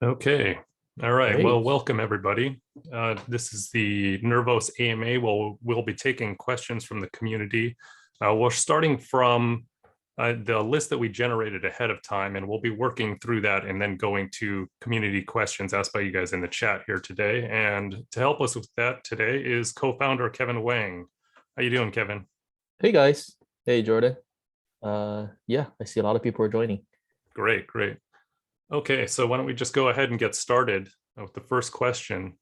Okay. All right. Well, Great. welcome everybody. This is the Nervos AMA. We'll be taking questions from the community. We're starting from the list that we generated ahead of time, and we'll be working through that and then going to community questions asked by you guys in the chat here today. And to help us with that today is co-founder Kevin Wang. How you doing, Kevin? Hey guys. Hey Jordan. Yeah, I see a lot of people are joining. Great, great. Okay, so why don't we just go ahead and get started with the first question.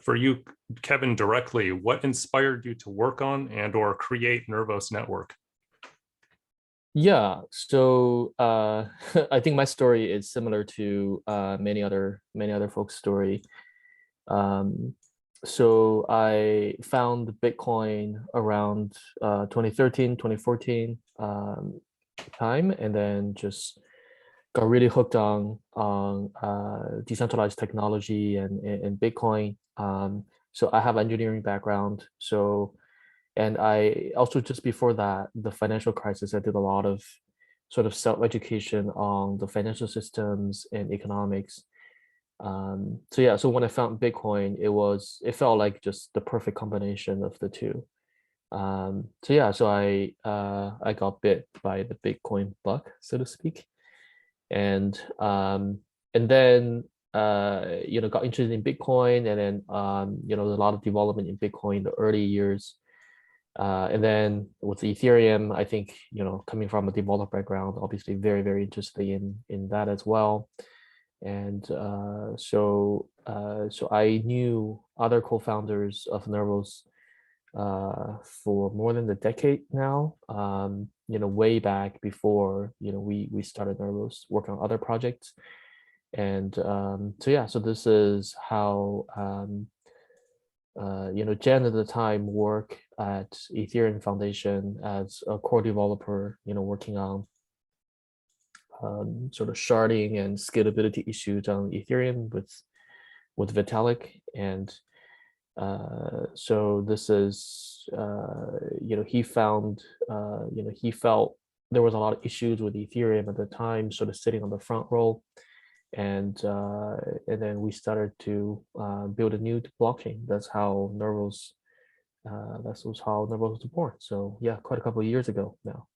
For you, Kevin, directly, what inspired you to work on and or create Nervos Network? Yeah, so I think my story is similar to many other folks' story. Um, so I found Bitcoin around 2013, 2014 time, and then just got really hooked on decentralized technology and Bitcoin. So I have engineering background. And I also, just before that, the financial crisis, I did a lot of sort of self-education on the financial systems and economics. So yeah, so when I found Bitcoin, it felt like just the perfect combination of the two. So yeah, so I got bit by the Bitcoin bug, so to speak, and um, and then got interested in Bitcoin, and then there's a lot of development in Bitcoin in the early years. And then with Ethereum, I think, coming from a developer background, obviously very, very interested in that as well. And so I knew other co-founders of Nervos for more than a decade now. Way back before we started Nervos, working on other projects. And so yeah, so this is how Jen at the time worked at Ethereum Foundation as a core developer, working on sort of sharding and scalability issues on Ethereum with Vitalik. And so this is, he found, he felt there was a lot of issues with Ethereum at the time, sort of sitting on the front row. And then we started to build a new blockchain. That's how Nervos was born. So yeah, quite a couple of years ago now.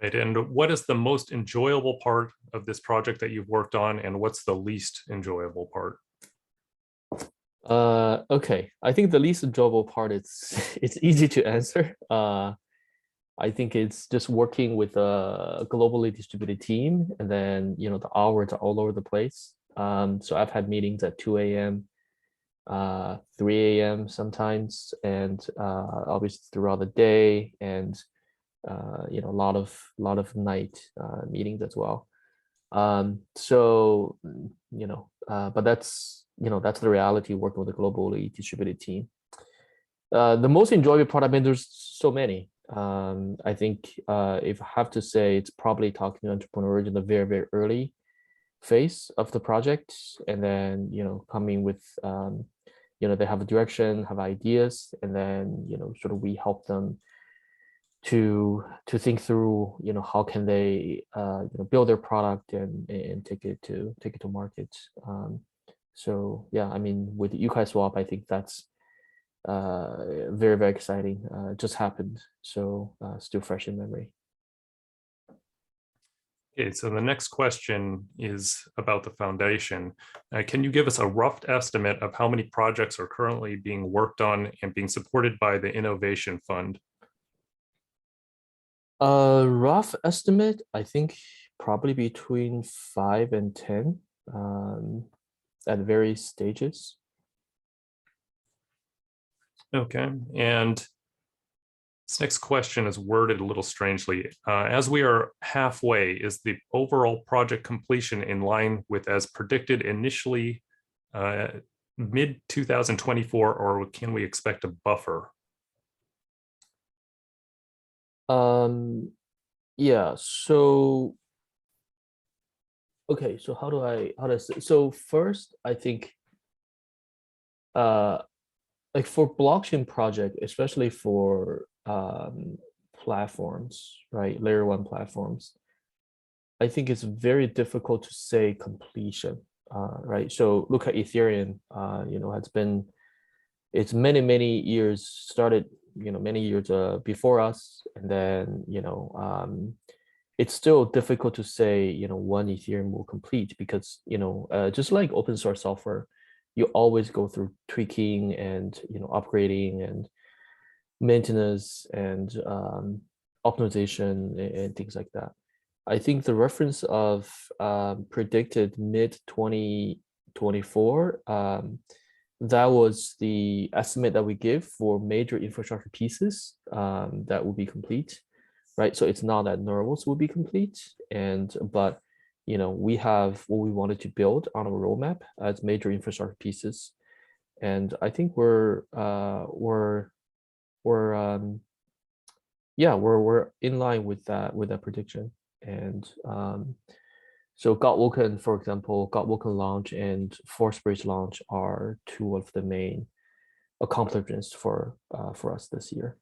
Right, and what is the most enjoyable part of this project that you've worked on, and what's the least enjoyable part? Okay, I think the least enjoyable part it's easy to answer. I think it's just working with a globally distributed team, and then the hours are all over the place. So I've had meetings at 2 a.m., 3 a.m. sometimes, and obviously throughout the day, and a lot of night meetings as well. So but that's the reality working with a globally distributed team. The most enjoyable part, I mean, there's so many. I think if I have to say, it's probably talking to entrepreneurs in the very, very early phase of the project, and then coming with they have a direction, have ideas, and then sort of we help them to think through how can they build their product and take it to market. So yeah, I mean, with UTXO, I think that's very, very exciting. Just happened, so still fresh in memory. Okay, so the next question is about the foundation. Can you give us a rough estimate of how many projects are currently being worked on and being supported by the Innovation Fund? Rough estimate, I think probably between 5 and 10 at various stages. Okay, and this next question is worded a little strangely. As we are halfway, is the overall project completion in line with as predicted initially mid 2024, or can we expect a buffer? Yeah, so okay, so how do I say? So first, I think like for blockchain project, especially for platforms, right? Layer one platforms. I think it's very difficult to say completion, right? So look at Ethereum, it's many years started, many years before us, and then, it's still difficult to say, when Ethereum will complete because, just like open source software, you always go through tweaking and, upgrading and maintenance and optimization and things like that. I think the reference of predicted mid 2024, that was the estimate that we give for major infrastructure pieces that will be complete, right? So it's not that Nervos will be complete, but we have what we wanted to build on a roadmap as major infrastructure pieces, and I think we're in line with that prediction. And so Godwoken, for example, Godwoken launch and Force Bridge launch are two of the main accomplishments for us this year.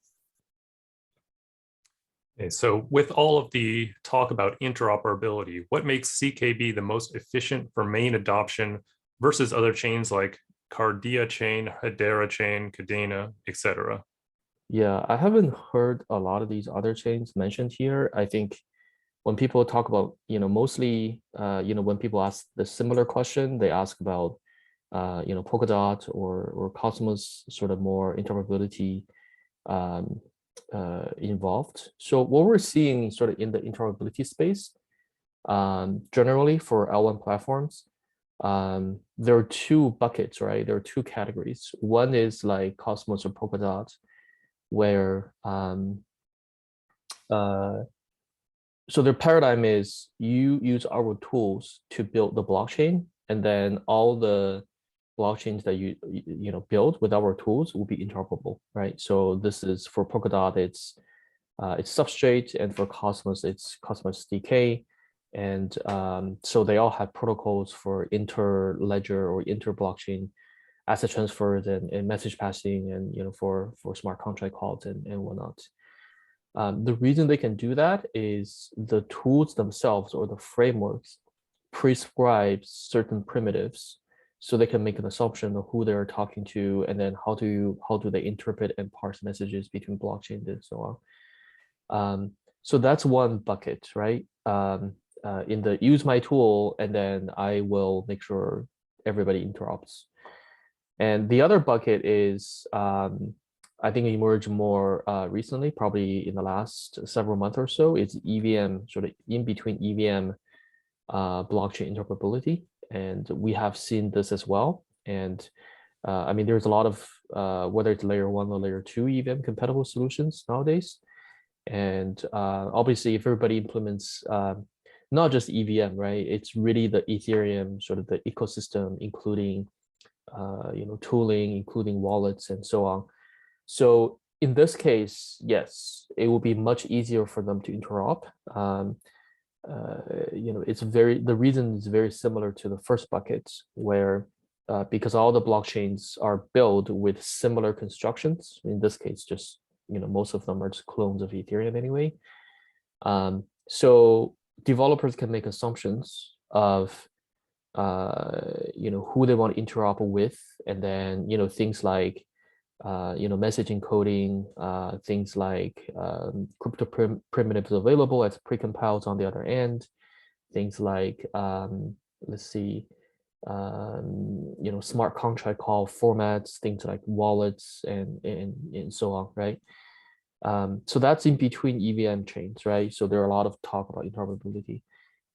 Okay, so with all of the talk about interoperability, what makes CKB the most efficient for main adoption versus other chains like Cardia chain, Hedera chain, Cadena, etc.? Yeah, I haven't heard a lot of these other chains mentioned here. I think when people talk about, mostly, when people ask the similar question, they ask about, Polkadot or Cosmos, sort of more interoperability involved. So what we're seeing sort of in the interoperability space, generally for L1 platforms, there are two buckets, right? There are two categories. One is like Cosmos or Polkadot, where so their paradigm is you use our tools to build the blockchain, and then all the blockchains that you build with our tools will be interoperable, right? So this is for Polkadot, it's Substrate, and for Cosmos, it's Cosmos DK. And so they all have protocols for inter-ledger or inter-blockchain asset transfers and message passing, and for smart contract calls and whatnot. The reason they can do that is the tools themselves or the frameworks prescribe certain primitives, so they can make an assumption of who they're talking to, and then how do they interpret and parse messages between blockchains and so on. So that's one bucket, right? In the use my tool, and then I will make sure everybody interops. And the other bucket is, I think emerged more recently, probably in the last several months or so, is EVM, sort of in between EVM blockchain interoperability. And we have seen this as well. And I mean, there's a lot of, whether it's layer 1 or layer 2 EVM compatible solutions nowadays. And obviously, if everybody implements not just EVM, right? It's really the Ethereum, sort of the ecosystem, including tooling, including wallets and so on. So in this case, yes, it will be much easier for them to interop. The reason is very similar to the first bucket, where because all the blockchains are built with similar constructions. In this case, just most of them are just clones of Ethereum anyway. So developers can make assumptions of who they want to interop with, and then things like message encoding, things like crypto primitives available as precompiled on the other end, things like let's see, smart contract call formats, things like wallets and so on, right? So that's in between EVM chains, right? So there are a lot of talk about interoperability,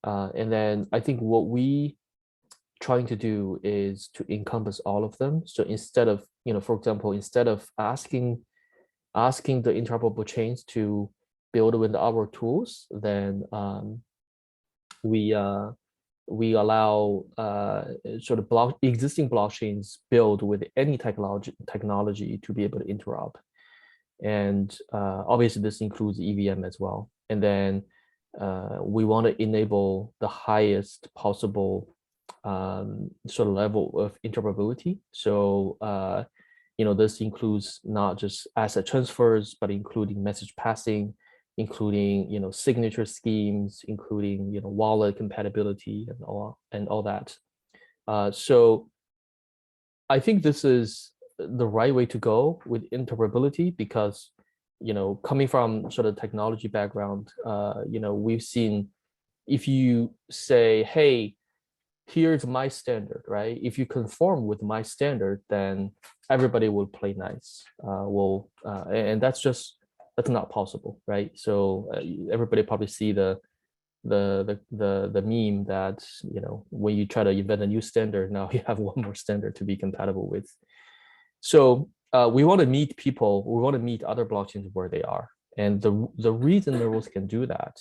and then I think what we trying to do is to encompass all of them. So instead of, for example, instead of asking the interoperable chains to build with our tools, then we allow sort of existing blockchains build with any technology to be able to interop. And obviously this includes EVM as well. And then we want to enable the highest possible sort of level of interoperability. So this includes not just asset transfers, but including message passing, including signature schemes, including wallet compatibility and all that. So I think this is the right way to go with interoperability because coming from sort of technology background, we've seen if you say, hey, here's my standard, right? If you conform with my standard, then everybody will play nice. And that's not possible, right? So everybody probably see the meme that when you try to invent a new standard, now you have one more standard to be compatible with. So we want to meet people, we want to meet other blockchains where they are, and the reason Nervos can do that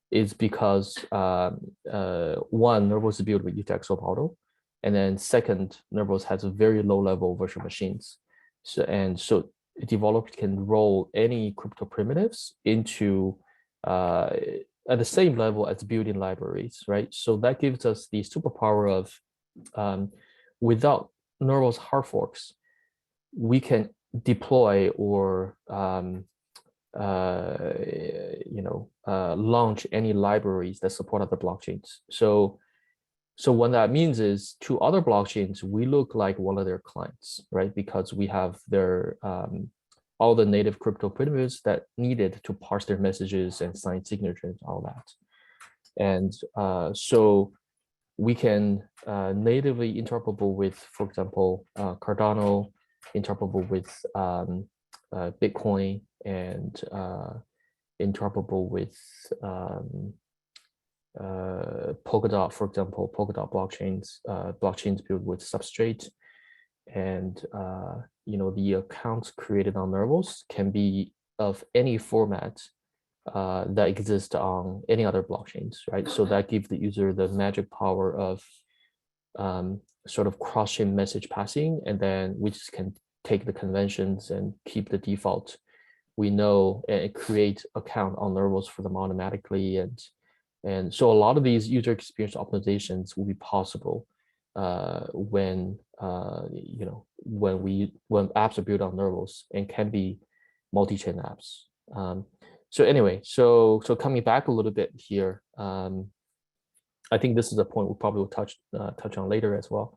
is because one, Nervos is built with UTXO model, and then second, Nervos has a very low level virtual machines. So developers can roll any crypto primitives into at the same level as building libraries, right? So that gives us the superpower of without Nervos hard forks, we can deploy or launch any libraries that support other blockchains. So what that means is to other blockchains, we look like one of their clients, right? Because we have their all the native crypto primitives that needed to parse their messages and sign signatures, all that. And so we can natively interoperable with, for example, Cardano, interoperable with Bitcoin, and interoperable with Polkadot, for example, Polkadot blockchains built with Substrate, and the accounts created on Nervos can be of any format that exists on any other blockchains, right? So that gives the user the magic power of sort of cross-chain message passing, and then we just can take the conventions and keep the default we know and create account on Nervos for them automatically. And so a lot of these user experience optimizations will be possible when apps are built on Nervos and can be multi-chain apps. So anyway, so coming back a little bit here, I think this is a point we probably will touch on later as well.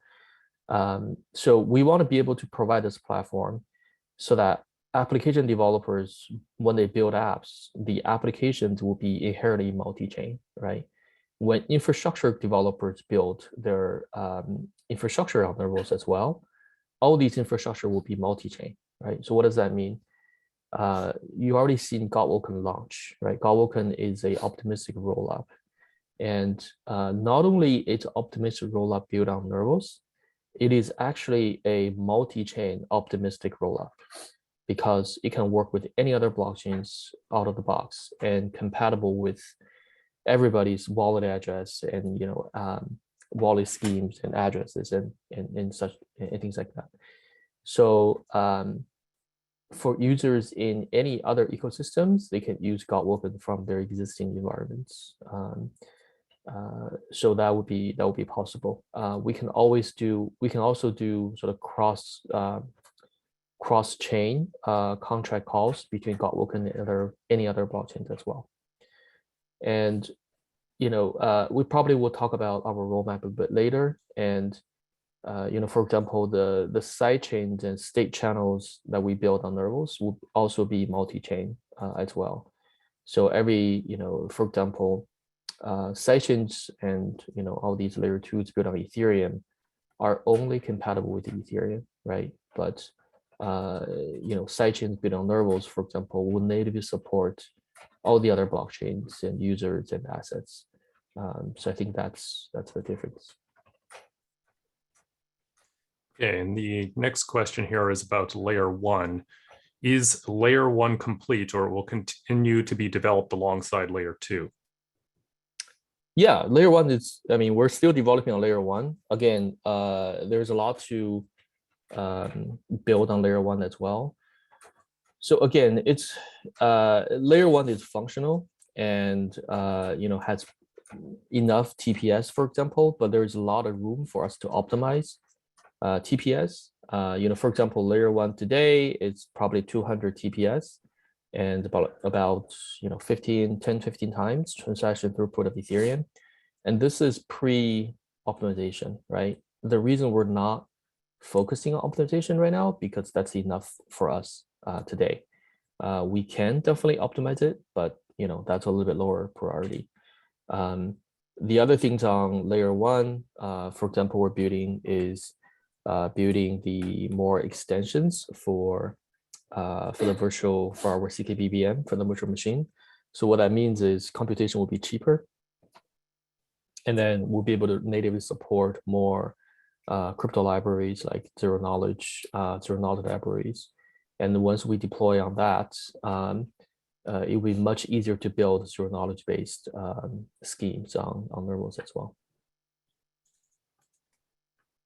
So we want to be able to provide this platform so that application developers, when they build apps, the applications will be inherently multi-chain, right? When infrastructure developers build their infrastructure on Nervos as well, all these infrastructure will be multi-chain, right? So what does that mean? You already seen Godwoken launch, right? Godwoken is a optimistic rollup, and not only it's optimistic rollup built on Nervos, it is actually a multi-chain optimistic rollup because it can work with any other blockchains out of the box and compatible with everybody's wallet address and wallet schemes and addresses and such and things like that. So for users in any other ecosystems, they can use Godwoken from their existing environments. So that would be possible. We can also do sort of cross-chain contract calls between Godwoken and any other blockchains as well. And we probably will talk about our roadmap a bit later. And for example, the side chains and state channels that we build on Nervos will also be multi-chain as well. So every for example, sidechains and all these layer 2s built on Ethereum are only compatible with Ethereum, right? But sidechains built on Nervos, for example, will natively support all the other blockchains and users and assets. So I think that's the difference. Okay, and the next question here is about layer 1. Is layer 1 complete, or will continue to be developed alongside layer 2? Yeah, layer 1 is, we're still developing on layer 1. Again, there's a lot to build on layer 1 as well. So again, it's layer 1 is functional and has enough TPS, for example, but there's a lot of room for us to optimize TPS. For example, layer 1 today, it's probably 200 TPS. and about 10-15 times transaction throughput of Ethereum. And this is pre-optimization, right? The reason we're not focusing on optimization right now, because that's enough for us today. We can definitely optimize it, but that's a little bit lower priority. The other things on layer one, for example, we're building building the more extensions for our CKB VM for the virtual machine. So what that means is computation will be cheaper, and then we'll be able to natively support more crypto libraries like zero knowledge libraries. And once we deploy on that, it will be much easier to build zero knowledge based schemes on Nervos as well.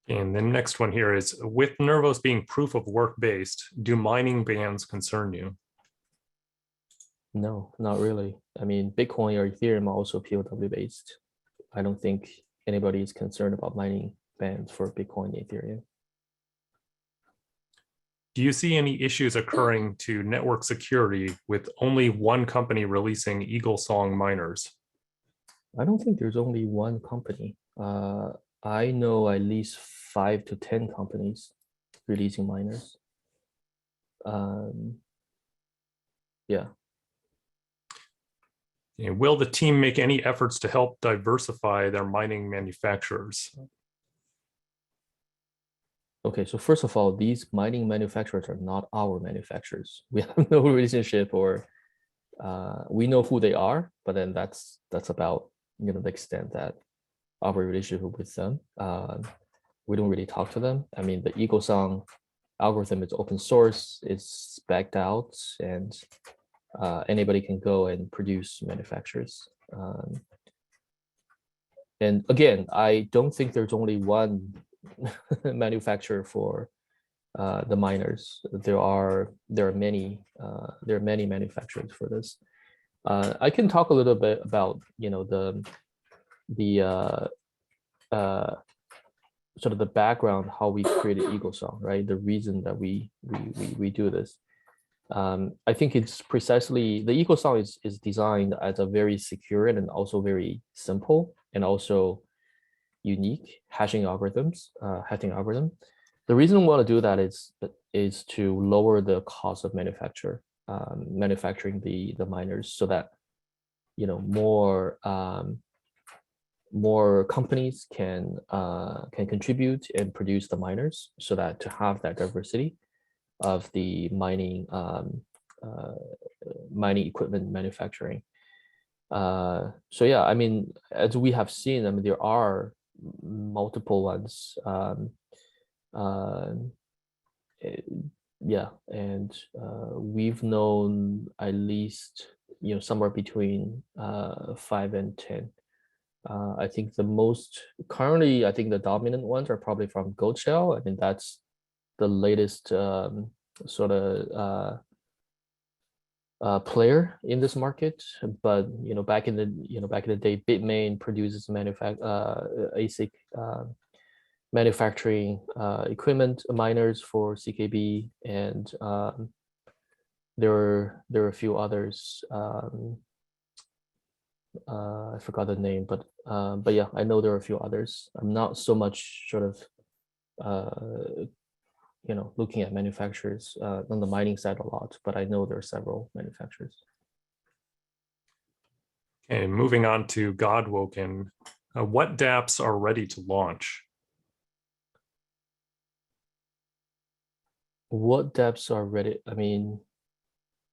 And the next one here is, with Nervos being proof of work based, do mining bans concern you? No, not really. I mean, Bitcoin or Ethereum are also POW based. I don't think anybody is concerned about mining bans for Bitcoin and Ethereum. Do you see any issues occurring to network security with only one company releasing Eagle Song miners? I don't think there's only one company. I know at least 5 to 10 companies releasing miners. Yeah. Will the team make any efforts to help diversify their mining manufacturers? Okay, so first of all, these mining manufacturers are not our manufacturers. We have no relationship, or we know who they are, but then that's about the extent that our relationship with them. We don't really talk to them. I mean, the Eagle Song algorithm is open source, it's backed out, and anybody can go and produce manufacturers. And again, I don't think there's only one manufacturer for the miners. There are many manufacturers for this. I can talk a little bit about the sort of the background, how we created Eagle Song, right? The reason that we do this. I think it's precisely, the Eagle Song is designed as a very secure and also very simple and also unique hashing algorithm. The reason we want to do that is to lower the cost of manufacturing the miners, so that more companies can contribute and produce the miners, so that to have that diversity of the mining equipment manufacturing. So yeah, I mean, as we have seen, I mean, there are multiple ones. Yeah, and we've known at least somewhere between 5 and 10. I think currently, I think the dominant ones are probably from Goldshell. I mean, that's the latest sort of player in this market. But back in the day, Bitmain produces ASIC manufacturing equipment miners for CKB, and there are a few others. I forgot the name, but yeah, I know there are a few others. I'm not so much sort of looking at manufacturers on the mining side a lot, but I know there are several manufacturers. Okay, moving on to Godwoken. What dApps are ready to launch? What dApps are ready? I mean,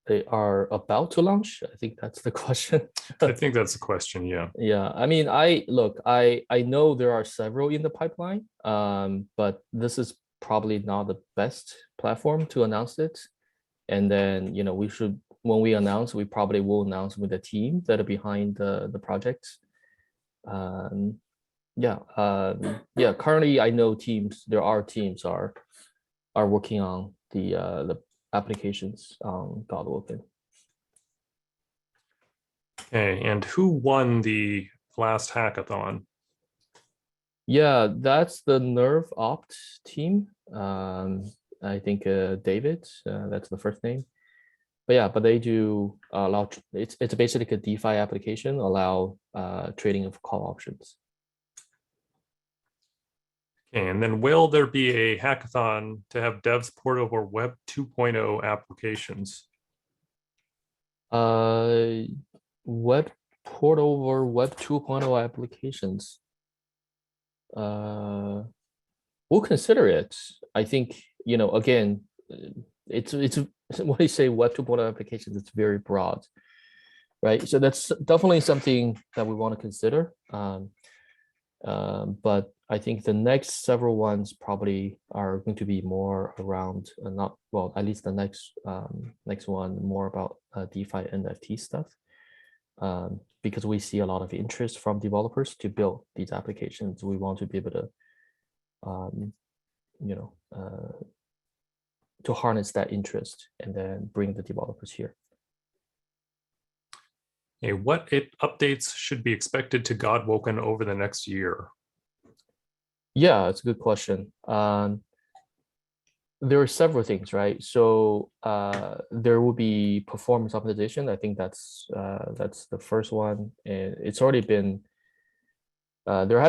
they are about to launch. I think that's the question. I think that's the question, yeah. Yeah, I mean, I know there are several in the pipeline, but this is probably not the best platform to announce it. And then we should, when we announce, we probably will announce with the team that are behind the project. Yeah, currently I know there are teams are working on the applications on Godwoken. Okay, and who won the last hackathon? Yeah, that's the Nerve Opt team. I think David, that's the first name. but they do allow, it's basically a DeFi application, allow trading of call options. Okay, and then will there be a hackathon to have devs port over Web 2.0 applications? Web port over Web 2.0 applications. We'll consider it. I think, again, it's when you say Web 2.0 applications, it's very broad, right? So that's definitely something that we want to consider. But I think the next several ones probably are going to be more around not, well, at least the next one more about DeFi NFT stuff, because we see a lot of interest from developers to build these applications. We want to be able to to harness that interest and then bring the developers here. Okay, what updates should be expected to Godwoken over the next year? Yeah, it's a good question. There are several things, right? So there will be performance optimization. I think that's the first one, and it's already been there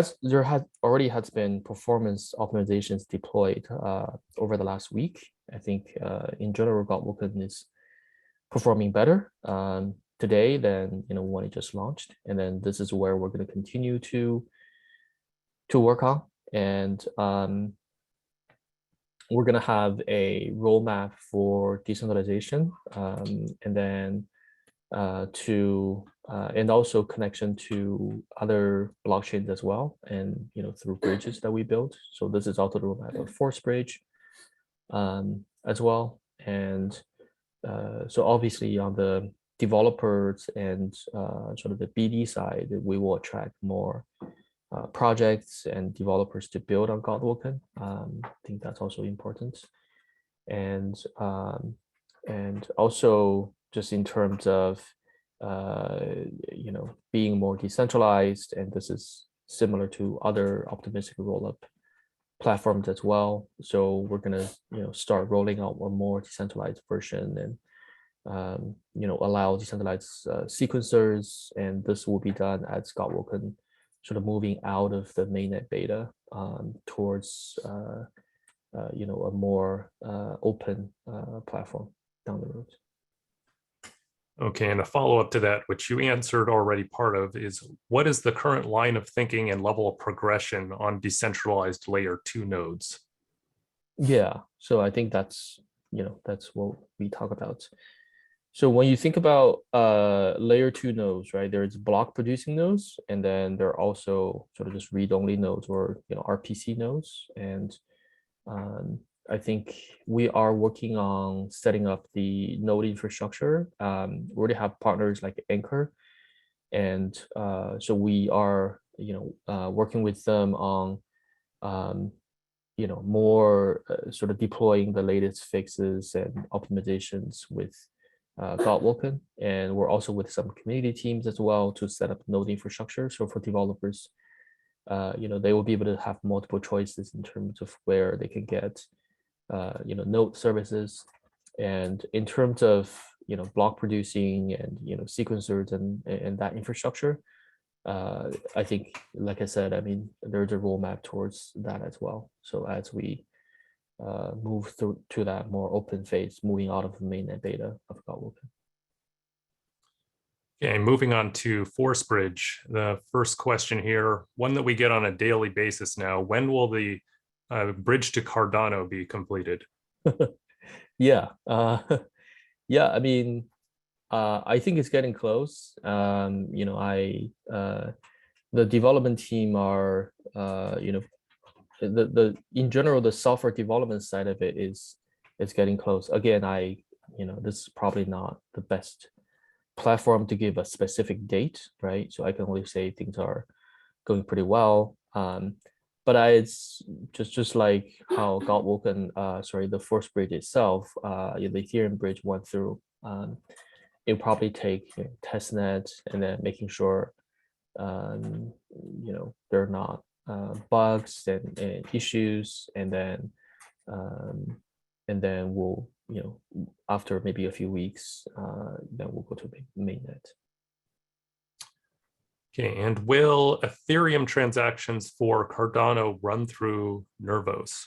already has been performance optimizations deployed over the last week. I think in general, Godwoken is performing better today than when it just launched, and then this is where we're going to continue to work on, and we're going to have a roadmap for decentralization, and then and also connection to other blockchains as well, and through bridges that we built. So this is also the roadmap of Force Bridge as well, and so obviously on the developers and sort of the BD side, we will attract more projects and developers to build on Godwoken. I think that's also important, and also just in terms of being more decentralized, and this is similar to other optimistic rollup platforms as well. So we're gonna start rolling out a more decentralized version, and allow decentralized sequencers, and this will be done as Godwoken sort of moving out of the mainnet beta towards a more open platform down the road. Okay, and a follow-up to that, which you answered already part of, is what is the current line of thinking and level of progression on decentralized layer 2 nodes? Yeah, so I think that's what we talk about. So when you think about layer 2 nodes, right, there's block producing nodes, and then there are also sort of just read-only nodes, or RPC nodes. And I think we are working on setting up the node infrastructure. We already have partners like Anchor, and so we are working with them on more sort of deploying the latest fixes and optimizations with Godwoken, and we're also with some community teams as well to set up node infrastructure. So for developers, they will be able to have multiple choices in terms of where they can get node services, and in terms of block producing and sequencers and that infrastructure. I think, like I said, I mean, there's a roadmap towards that as well. So as we move through to that more open phase, moving out of the mainnet beta of Godwoken. Okay, moving on to Force Bridge. The first question here, one that we get on a daily basis now, when will the bridge to Cardano be completed? Yeah, yeah, I mean, I think it's getting close. The development team are, in general, the software development side of it is getting close. Again, this is probably not the best platform to give a specific date, right? So I can only say things are going pretty well. But it's just like how Godwoken, the Force Bridge itself, the Ethereum bridge went through. It'll probably take testnet, and then making sure there are not bugs and issues, and then we'll after maybe a few weeks, then we'll go to mainnet. Okay, and will Ethereum transactions for Cardano run through Nervos?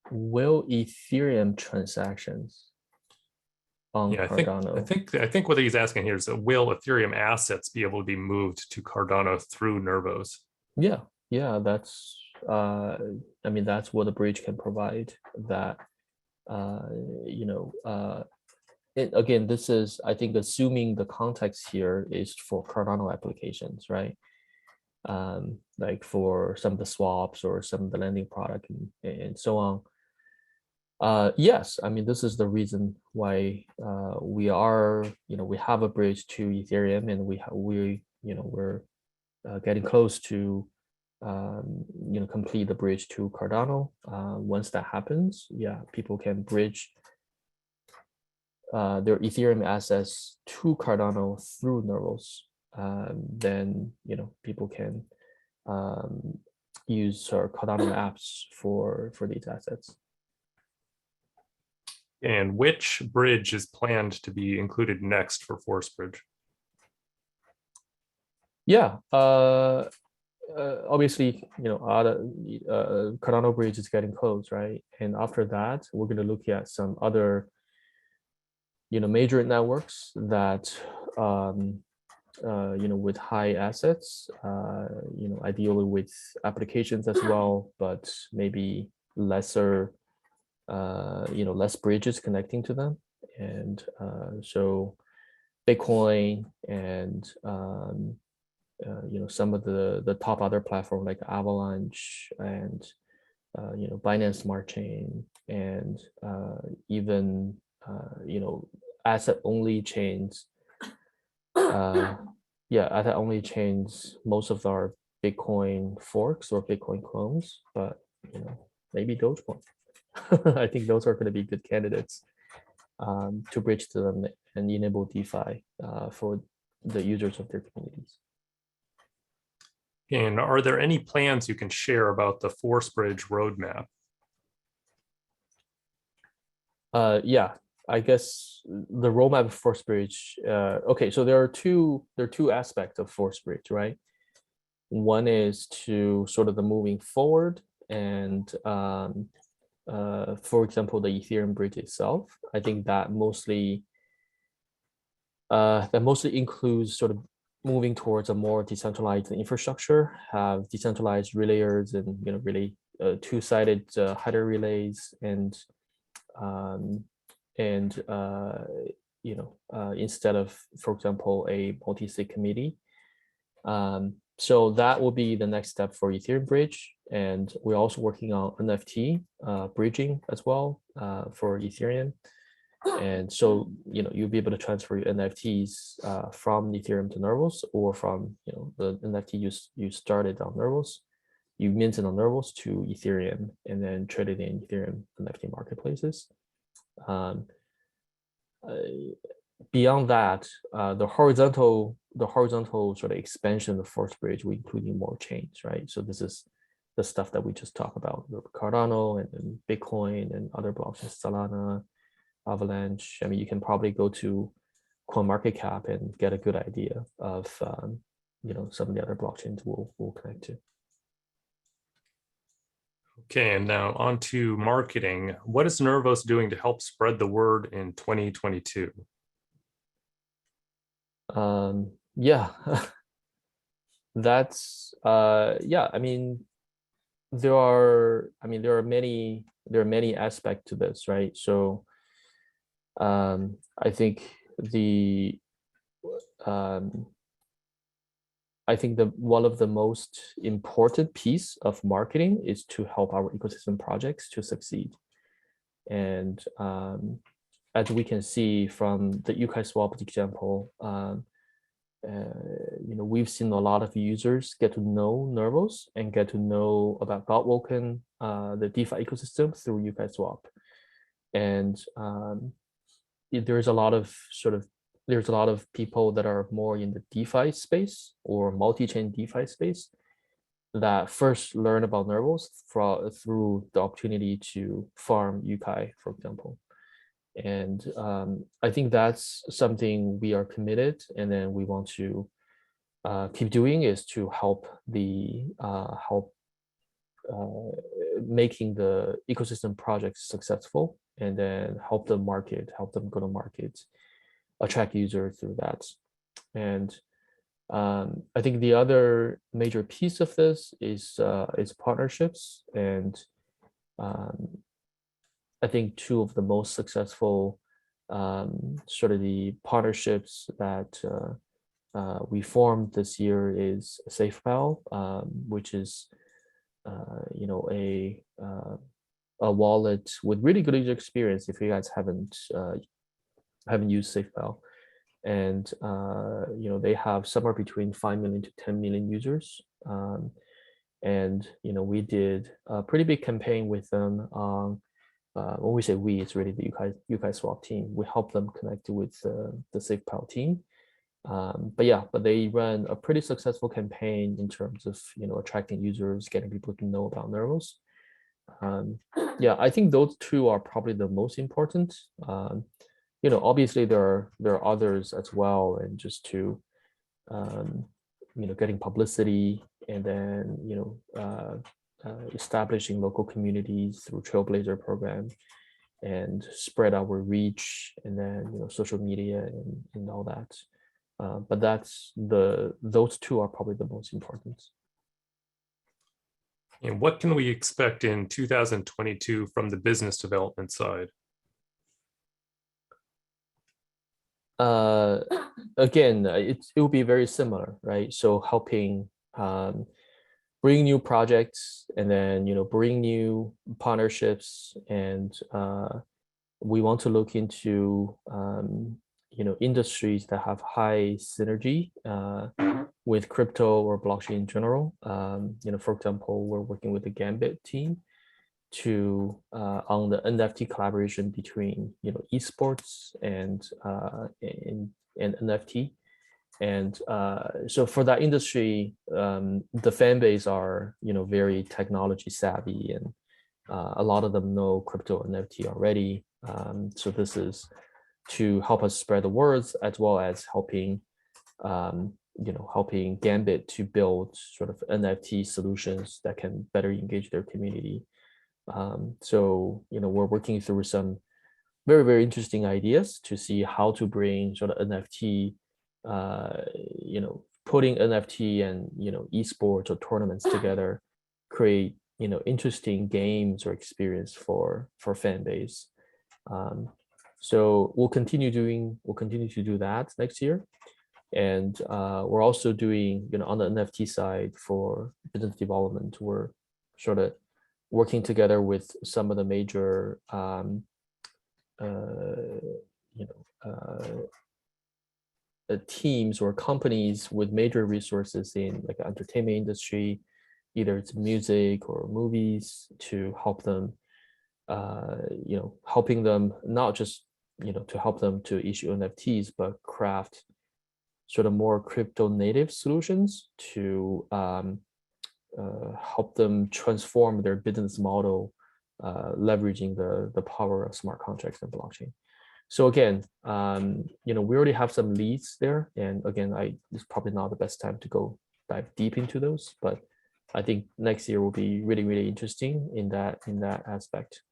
Will Ethereum transactions on Cardano? I think what he's asking here is, will Ethereum assets be able to be moved to Cardano through Nervos? Yeah, that's that's what the bridge can provide. That again, this is, I think, assuming the context here is for Cardano applications, right? Like for some of the swaps or some of the lending product and so on. Yes, I mean, this is the reason why we have a bridge to Ethereum, and we're getting close to complete the bridge to Cardano. Once that happens, yeah, people can bridge their Ethereum assets to Cardano through Nervos. Then people can use our Cardano apps for these assets. And which bridge is planned to be included next for Force Bridge? Yeah, obviously, Cardano bridge is getting close, right? And after that, we're going to look at some other major networks that with high assets, ideally with applications as well, but maybe lesser less bridges connecting to them. And so Bitcoin and some of the top other platforms like Avalanche and Binance Smart Chain, and even asset only chains. Asset only chains, most of our Bitcoin forks or Bitcoin clones, but maybe Dogecoin. I think those are going to be good candidates to bridge to them and enable DeFi for the users of their communities. And are there any plans you can share about the Force Bridge roadmap? Yeah, I guess the roadmap of Force Bridge. Okay, so there are two aspects of Force Bridge, right? One is to sort of the moving forward, and for example, the Ethereum bridge itself. I think that mostly includes sort of moving towards a more decentralized infrastructure, have decentralized relayers, and really two-sided header relays, and instead of, for example, a multi-sig committee. So that will be the next step for Ethereum bridge, and we're also working on NFT bridging as well for Ethereum. And so you'll be able to transfer your NFTs from Ethereum to Nervos, or from the NFT you started on Nervos, you minted on Nervos, to Ethereum, and then trade it in Ethereum NFT marketplaces. Beyond that, the horizontal sort of expansion of Force Bridge, we including more chains, right? So this is the stuff that we just talked about, Cardano and Bitcoin and other blockchains, Solana, Avalanche. I mean, you can probably go to CoinMarketCap and get a good idea of some of the other blockchains we'll connect to. Okay, and now on to marketing. What is Nervos doing to help spread the word in 2022? Yeah, that's I mean, there are many aspects to this, right? So I think one of the most important piece of marketing is to help our ecosystem projects to succeed. And as we can see from the UTXO example, we've seen a lot of users get to know Nervos and get to know about Godwoken, the DeFi ecosystem, through UTXO. And there's a lot of people that are more in the DeFi space or multi-chain DeFi space, that first learn about Nervos through the opportunity to farm Yukai, for example. And I think that's something we are committed, and then we want to keep doing, is to help making the ecosystem projects successful, and then help them go to market, attract users through that. And I think the other major piece of this is partnerships, and I think two of the most successful sort of the partnerships that we formed this year is SafePal, which is a wallet with really good user experience. If you guys haven't used SafePal, and they have somewhere between 5 million to 10 million users, and we did a pretty big campaign with them. When we say we, it's really the Yukai Swap team. We help them connect with the SafePal team. But they ran a pretty successful campaign in terms of attracting users, getting people to know about Nervos. I think those two are probably the most important. Obviously there are others as well, and just to getting publicity, and then establishing local communities through Trailblazer program, and spread our reach, and then social media and all that. But those two are probably the most important. And what can we expect in 2022 from the business development side? Again, it will be very similar, right? So helping bring new projects, and then bring new partnerships, and we want to look into industries that have high synergy with crypto or blockchain in general. For example, we're working with the Gambit team to on the NFT collaboration between esports and NFT. And so for that industry, the fan base are very technology savvy, and a lot of them know crypto and NFT already. So this is to help us spread the words, as well as helping helping Gambit to build sort of NFT solutions that can better engage their community. So we're working through some very, very interesting ideas to see how to bring sort of NFT, putting NFT and esports or tournaments together, create interesting games or experience for fan base. So we'll continue to do that next year. And we're also doing on the NFT side for business development, we're sort of working together with some of the major teams or companies with major resources in like the entertainment industry, either it's music or movies, to help them helping them not just to help them to issue NFTs, but craft sort of more crypto native solutions to help them transform their business model, leveraging the power of smart contracts and blockchain. So again, we already have some leads there, and again, it's probably not the best time to go dive deep into those, but I think next year will be really, really interesting in that aspect.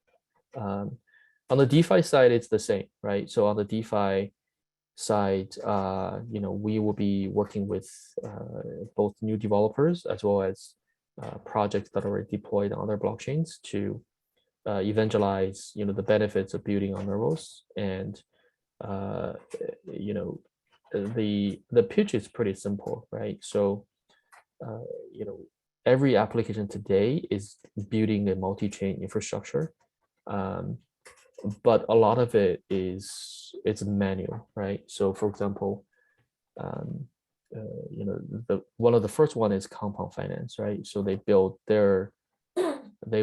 On the DeFi side, it's the same, right? So on the DeFi side, we will be working with both new developers as well as projects that are already deployed on other blockchains to evangelize, the benefits of building on Nervos. And the pitch is pretty simple, right? So every application today is building a multi-chain infrastructure, but a lot of it it's manual, right? So for example, one of the first one is compound finance, right? So they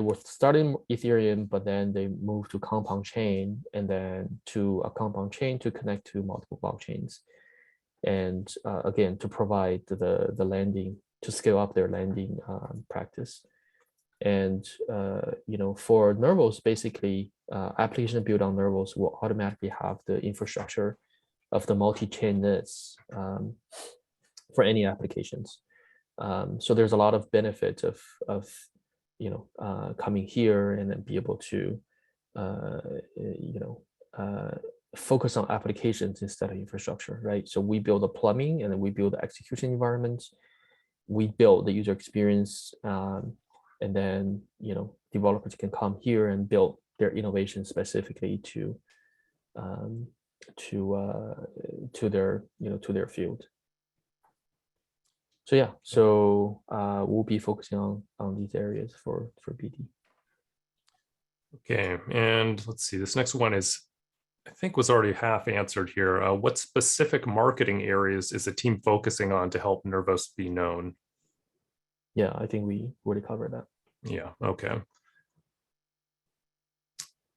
were starting Ethereum, but then they moved to compound chain, and then to a compound chain to connect to multiple blockchains, and again to provide the lending scale up their lending practice. And for Nervos, basically, application built on Nervos will automatically have the infrastructure of the multi-chainness for any applications. So there's a lot of benefit of coming here and then be able to focus on applications instead of infrastructure, right? So we build the plumbing and then we build the execution environment. We build the user experience, and then developers can come here and build their innovation specifically to their field. So yeah, so we'll be focusing on these areas for BD. Okay, and let's see, this next one is, I think, was already half answered here. What specific marketing areas is the team focusing on to help Nervos be known? Yeah, I think we already covered that. Yeah, okay.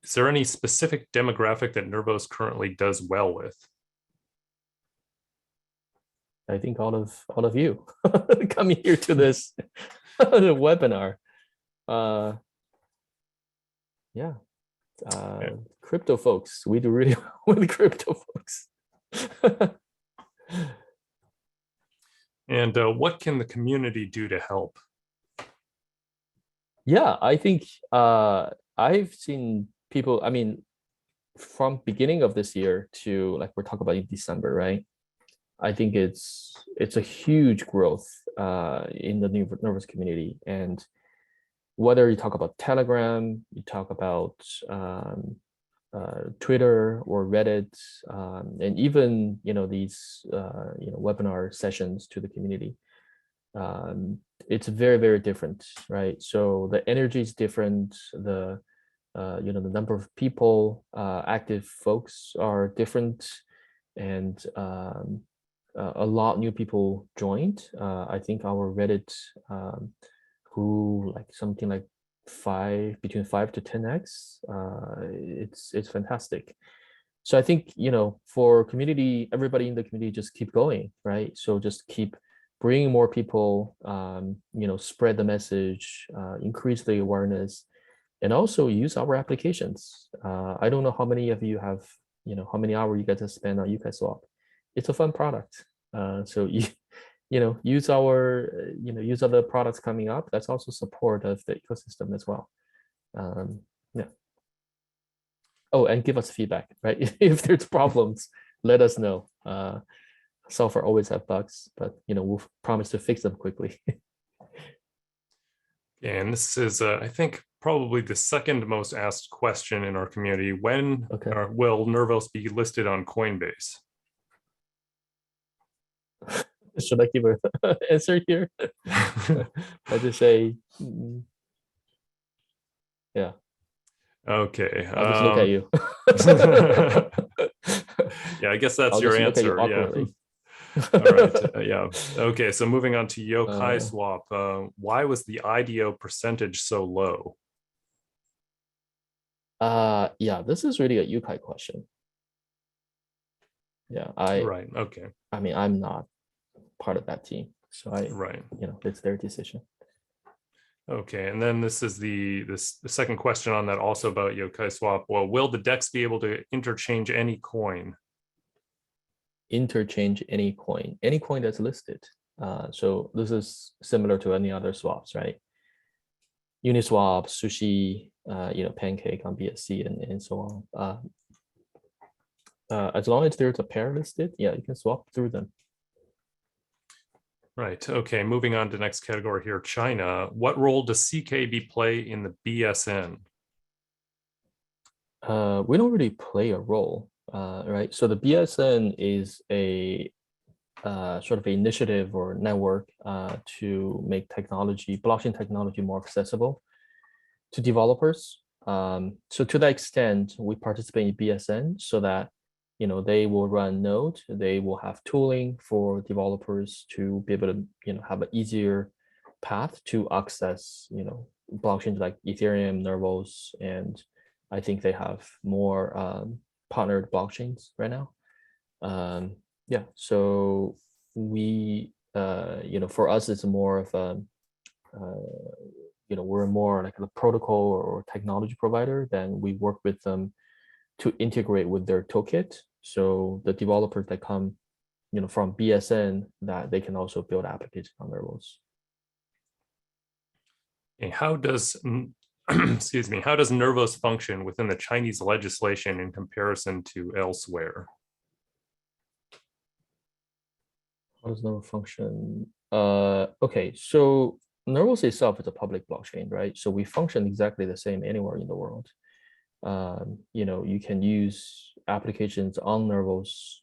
Is there any specific demographic that Nervos currently does well with? I think all of you coming here to this webinar. Yeah. Crypto folks, we do really well with crypto folks. And what can the community do to help? Yeah, I think I've seen people, I mean, from beginning of this year to, like, we're talking about in December, right? I think it's a huge growth in the Nervos community. And whether you talk about Telegram, you talk about Twitter or Reddit, and even these webinar sessions to the community, it's very, very different, right? So the energy is different. The the number of people, active folks are different, and a lot new people joined. I think our Reddit grew like something like between 5 to 10x. It's fantastic. So I think for community, everybody in the community just keep going, right? So just keep bringing more people, spread the message, increase the awareness, and also use our applications. I don't know how many of you have, how many hours you get to spend on UTXO. It's a fun product. So use our, use other products coming up. That's also support of the ecosystem as well. Yeah. Oh, and give us feedback, right? If there's problems, let us know. Software always have bugs, but we'll promise to fix them quickly. And this is, I think, probably the second most asked question in our community. When will Nervos be listed on Coinbase? Should I give an answer here? I just say, yeah. Okay. I'll just look at you. Yeah, I guess that's your answer. Yeah. All right. Yeah. Okay. So moving on to Yokai Swap. Why was the IDO percentage so low? Yeah, this is really a Yokai question. Yeah, right. Okay. I mean, I'm not part of that team, so right. It's their decision. Okay, and then this is the second question on that, also about Yokai Swap. Well, will the DEX be able to interchange any coin? Interchange any coin that's listed. So this is similar to any other swaps, right? Uniswap, Sushi, Pancake on BSC, and so on. As long as there's a pair listed, yeah, you can swap through them. Right. Okay. Moving on to the next category here, China. What role does CKB play in the BSN? We don't really play a role, right? So the BSN is a sort of an initiative or network to make blockchain technology more accessible to developers. So to that extent, we participate in BSN so that they will run Node. They will have tooling for developers to be able to have an easier path to access blockchains like Ethereum, Nervos, and I think they have more partnered blockchains right now. Yeah, so we for us, it's more of a, we're more like a protocol or technology provider. Then we work with them to integrate with their toolkit. So the developers that come, from BSN, that they can also build applications on Nervos. And how does, excuse me, how does Nervos function within the Chinese legislation in comparison to elsewhere? How does Nervos function? Okay, so Nervos itself is a public blockchain, right? So we function exactly the same anywhere in the world. You can use applications on Nervos,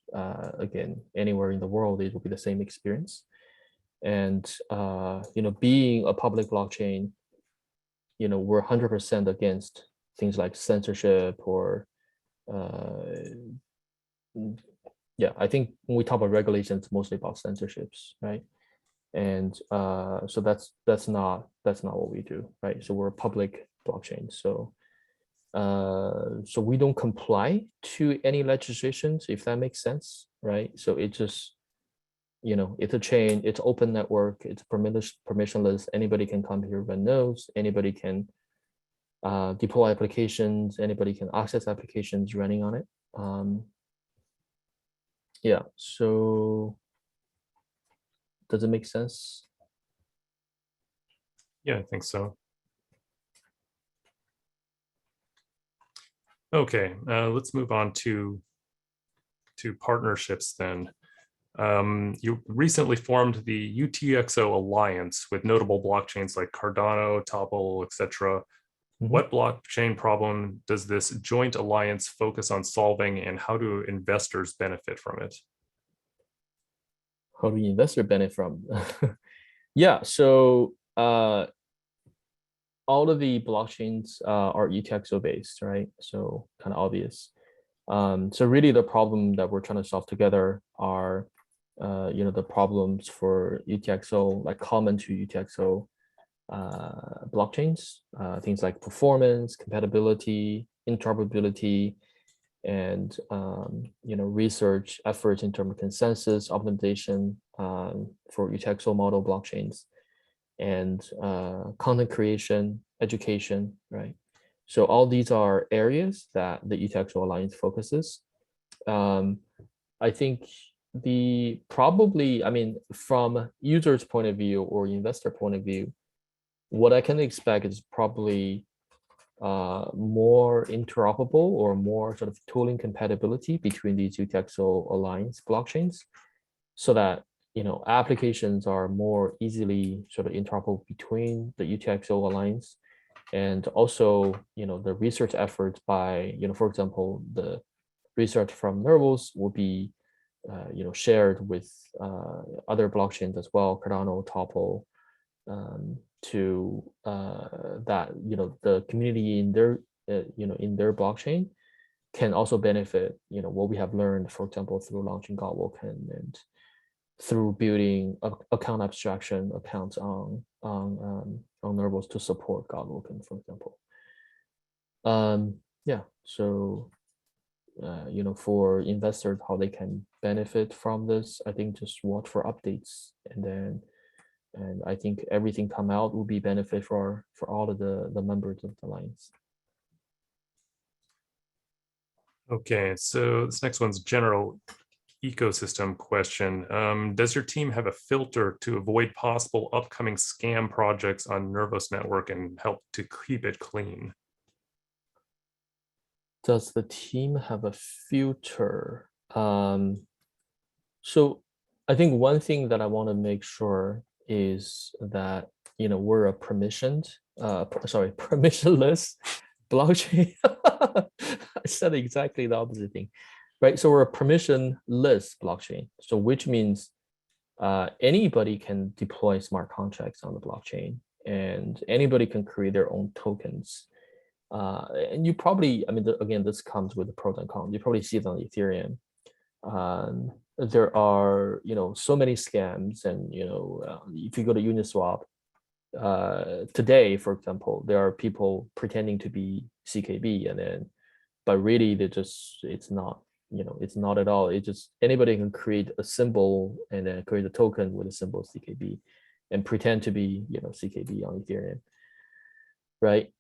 again, anywhere in the world, it will be the same experience. And, being a public blockchain, we're 100% against things like censorship or, yeah, I think when we talk about regulations, it's mostly about censorships, right? And so that's not what we do, right? So we're a public blockchain. So we don't comply to any legislations, if that makes sense, right? So it just, it's a chain, it's open network, it's permissionless. Anybody can come here, run nodes. Anybody can deploy applications. Anybody can access applications running on it. Yeah. So does it make sense? Yeah, I think so. Okay, let's move on to partnerships then. You recently formed the UTXO Alliance with notable blockchains like Cardano, Topple, etc. Mm-hmm. What blockchain problem does this joint alliance focus on solving, and how do investors benefit from it? How do investors benefit from? Yeah, so all of the blockchains are UTXO based, right? So kind of obvious. So really the problem that we're trying to solve together are, the problems for UTXO, like common to UTXO blockchains, things like performance, compatibility, interoperability, and research efforts in terms of consensus optimization for UTXO model blockchains, and content creation, education, right? So all these are areas that the UTXO Alliance focuses. I think from users' point of view or investor point of view, what I can expect is probably more interoperable or more sort of tooling compatibility between these UTXO Alliance blockchains, so that applications are more easily sort of interoperable between the UTXO Alliance, and also the research efforts by for example, the research from Nervos will be shared with other blockchains as well, Cardano, Topple, to that the community in their in their blockchain can also benefit what we have learned, for example, through launching Godwoken and through building account abstraction accounts on Nervos to support Godwoken, for example. Yeah, so for investors, how they can benefit from this, I think just watch for updates, and I think everything come out will be benefit for all of the members of the alliance. Okay, so this next one's general ecosystem question. Does your team have a filter to avoid possible upcoming scam projects on Nervos Network and help to keep it clean? Does the team have a filter? So I think one thing that I want to make sure is that we're a permissionless blockchain. I said exactly the opposite thing, right? So we're a permissionless blockchain. So which means anybody can deploy smart contracts on the blockchain, and anybody can create their own tokens. And you probably, again, this comes with the pros and cons. You probably see it on Ethereum. There are, so many scams, and if you go to Uniswap today, for example, there are people pretending to be CKB, but really it's not it's not at all. It just anybody can create a symbol and then create a token with a symbol CKB and pretend to be, CKB on Ethereum, right?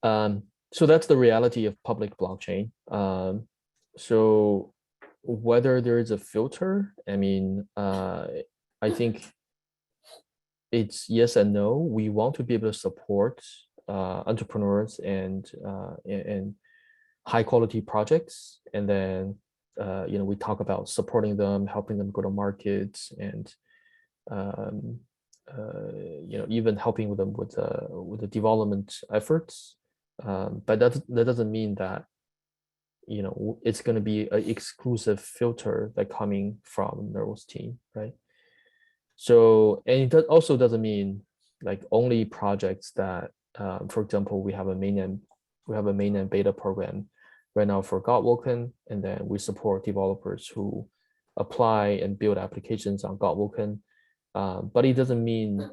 So that's the reality of public blockchain. So whether there is a filter, I mean, I think it's yes and no. We want to be able to support entrepreneurs and high quality projects, and then we talk about supporting them, helping them go to markets, and even helping with them with the development efforts. But that doesn't mean that it's going to be an exclusive filter that coming from Nervos team, right? So, and that also doesn't mean like only projects that, for example, we have a mainnet beta program right now for Godwoken, and then we support developers who apply and build applications on Godwoken. But it doesn't mean,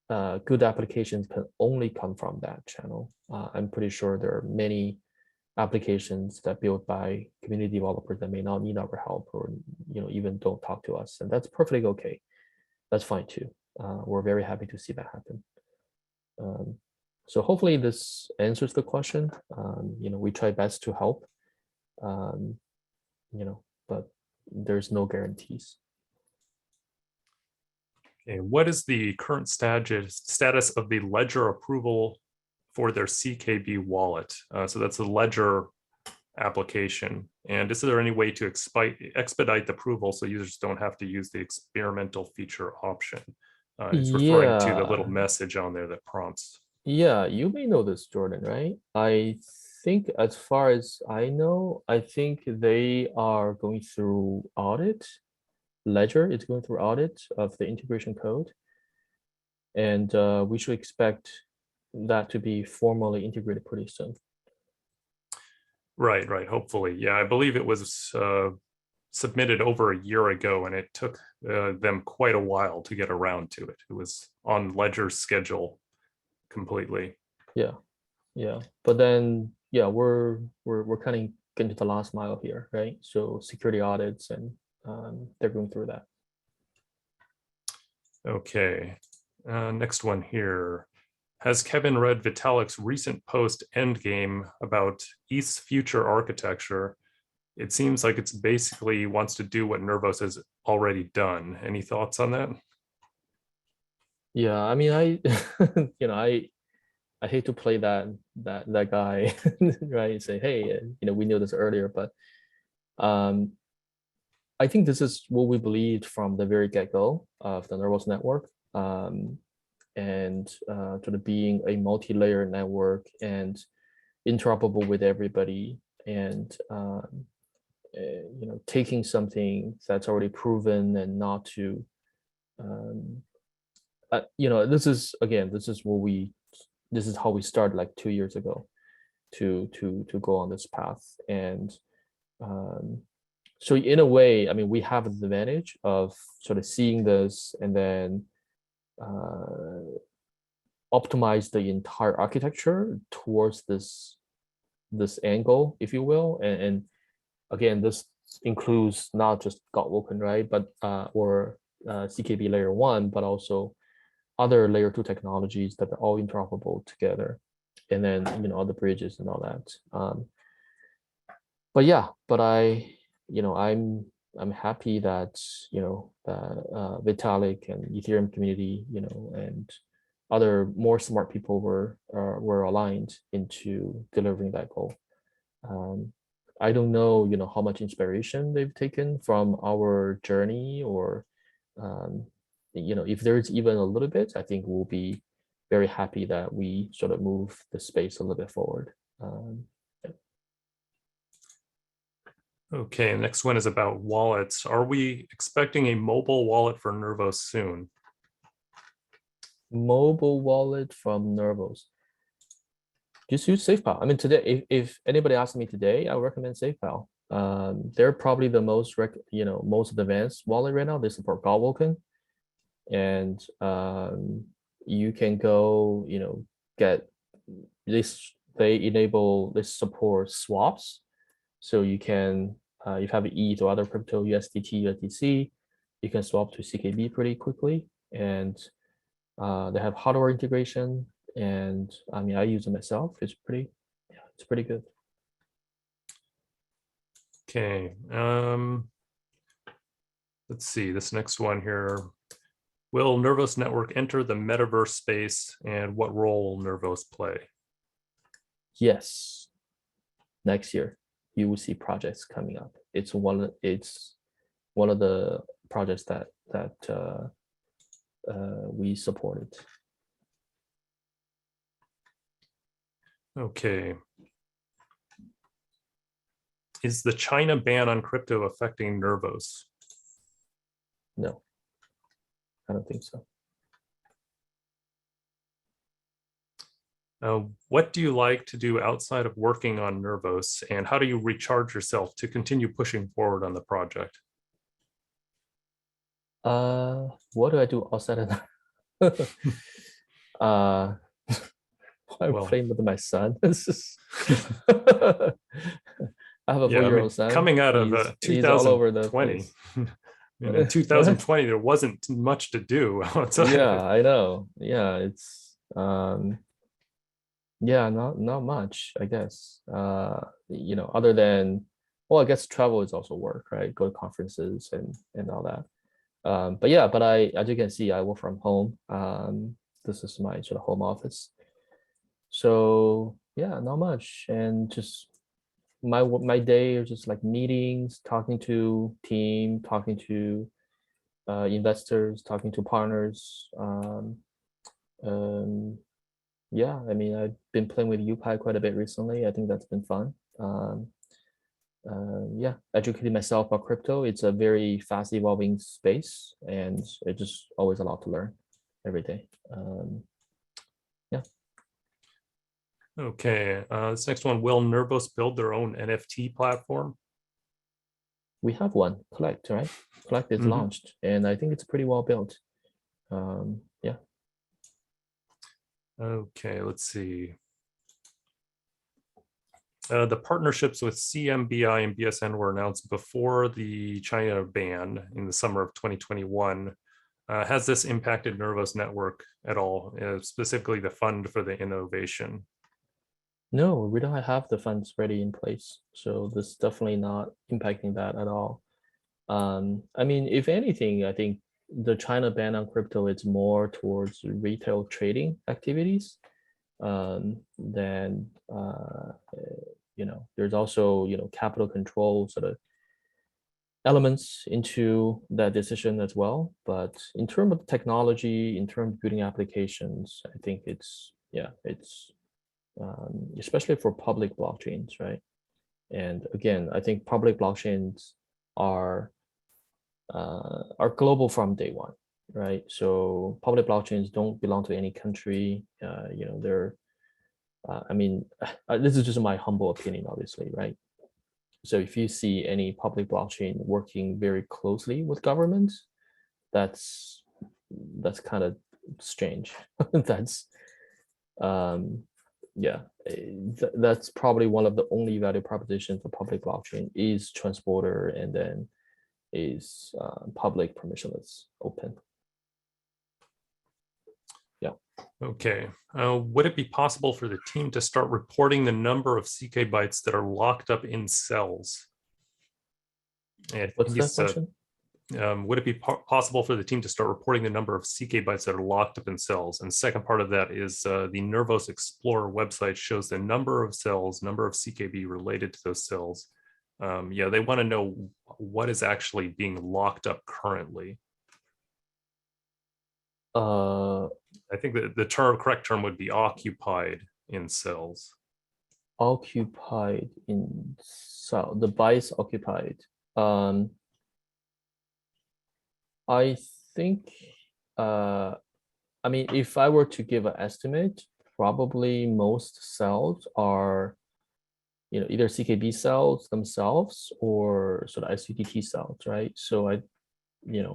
good applications can only come from that channel. I'm pretty sure there are many applications that built by community developers that may not need our help, or even don't talk to us, and that's perfectly okay. That's fine too. We're very happy to see that happen. So hopefully this answers the question. We try best to help, but there's no guarantees. Okay, what is the current status of the ledger approval for their CKB wallet? So that's the ledger application. And is there any way to expedite the approval so users don't have to use the experimental feature option? It's referring to the little message on there that prompts. Yeah, you may know this, Jordan, right? I think as far as I know, I think they are going through audit. Ledger is going through audit of the integration code. And we should expect that to be formally integrated pretty soon. Right. Hopefully. Yeah, I believe it was submitted over a year ago, and it took them quite a while to get around to it. It was on Ledger's schedule completely. Yeah. But then, yeah, we're kind of getting to the last mile here, right? So security audits, and they're going through that. Okay. Next one here. Has Kevin read Vitalik's recent post Endgame about ETH's future architecture? It seems like it's basically wants to do what Nervos has already done. Any thoughts on that? Yeah, I mean, I hate to play that guy, right? Say, hey, we knew this earlier, but I think this is what we believed from the very get-go of the Nervos Network. And sort of being a multi-layer network and interoperable with everybody, and taking something that's already proven and not to, this is how we started like 2 years ago to go on this path. And so in a way, I mean, we have the advantage of sort of seeing this and then optimize the entire architecture towards this angle, if you will. And again, this includes not just Godwoken, right, but or CKB layer 1, but also other layer 2 technologies that are all interoperable together, and then other bridges and all that. But yeah, but I'm happy that Vitalik and Ethereum community, and other more smart people were aligned into delivering that goal. I don't know, how much inspiration they've taken from our journey, or if there's even a little bit, I think we'll be very happy that we sort of move the space a little bit forward. Okay, next one is about wallets. Are we expecting a mobile wallet for Nervos soon? Mobile wallet from Nervos. Just use SafePal. I mean, today, if anybody asks me today, I would recommend SafePal. They're probably the most advanced wallet right now. They support Godwoken, and you can go, get this. They support swaps. So you can, if you have ETH or other crypto, USDT, USDC, you can swap to CKB pretty quickly. And they have hardware integration. And I mean, I use it myself. It's pretty good. Okay. Let's see this next one here. Will Nervos Network enter the metaverse space, and what role will Nervos play? Yes. Next year, you will see projects coming up. It's one of the projects that we supported. Okay. Is the China ban on crypto affecting Nervos? No, I don't think so. What do you like to do outside of working on Nervos, and how do you recharge yourself to continue pushing forward on the project? What do I do outside of that? I'm playing with my son. I have a 4-year-old son. Coming out of 2020, he's all over the place. In 2020, there wasn't much to do outside. Yeah, I know. Yeah, it's yeah, not much, I guess. Other than, well, I guess travel is also work, right? Go to conferences and all that. But yeah, as you can see, I work from home. This is my sort of home office. So yeah, not much, and just my day is just like meetings, talking to team, talking to investors, talking to partners. Yeah, I mean, I've been playing with UPI quite a bit recently. I think that's been fun. Yeah, educating myself about crypto. It's a very fast evolving space, and it's just always a lot to learn every day. Yeah. Okay, this next one, will Nervos build their own NFT platform? We have one, Collect, right? Collect is launched, and I think it's pretty well built. Yeah. Okay, let's see. The partnerships with CMBI and BSN were announced before the China ban in the summer of 2021. Has this impacted Nervos Network at all, specifically the fund for the innovation? No, we don't have the funds ready in place, so this is definitely not impacting that at all. I mean, if anything, I think the China ban on crypto is more towards retail trading activities. Then there's also capital control sort of elements into that decision as well. But in terms of technology, in terms of building applications, I think it's especially for public blockchains, right? And again, I think public blockchains are global from day one, right? So public blockchains don't belong to any country. They're I mean, this is just my humble opinion, obviously, right? So if you see any public blockchain working very closely with governments, that's kind of strange. That's yeah, that's probably one of the only value propositions for public blockchain is transporter, and then is public permissionless open. Yeah. Okay. Would it be possible for the team to start reporting the number of CK bytes that are locked up in cells? What's that question? Would it be possible for the team to start reporting the number of CK bytes that are locked up in cells? And second part of that is the Nervos Explorer website shows the number of cells, number of CKB related to those cells. Yeah, they want to know what is actually being locked up currently. I think that the correct term would be occupied in cells. Occupied in cell, the bytes occupied. I think, I mean, if I were to give an estimate, probably most cells are, either CKB cells themselves or sort of SUTT cells, right? So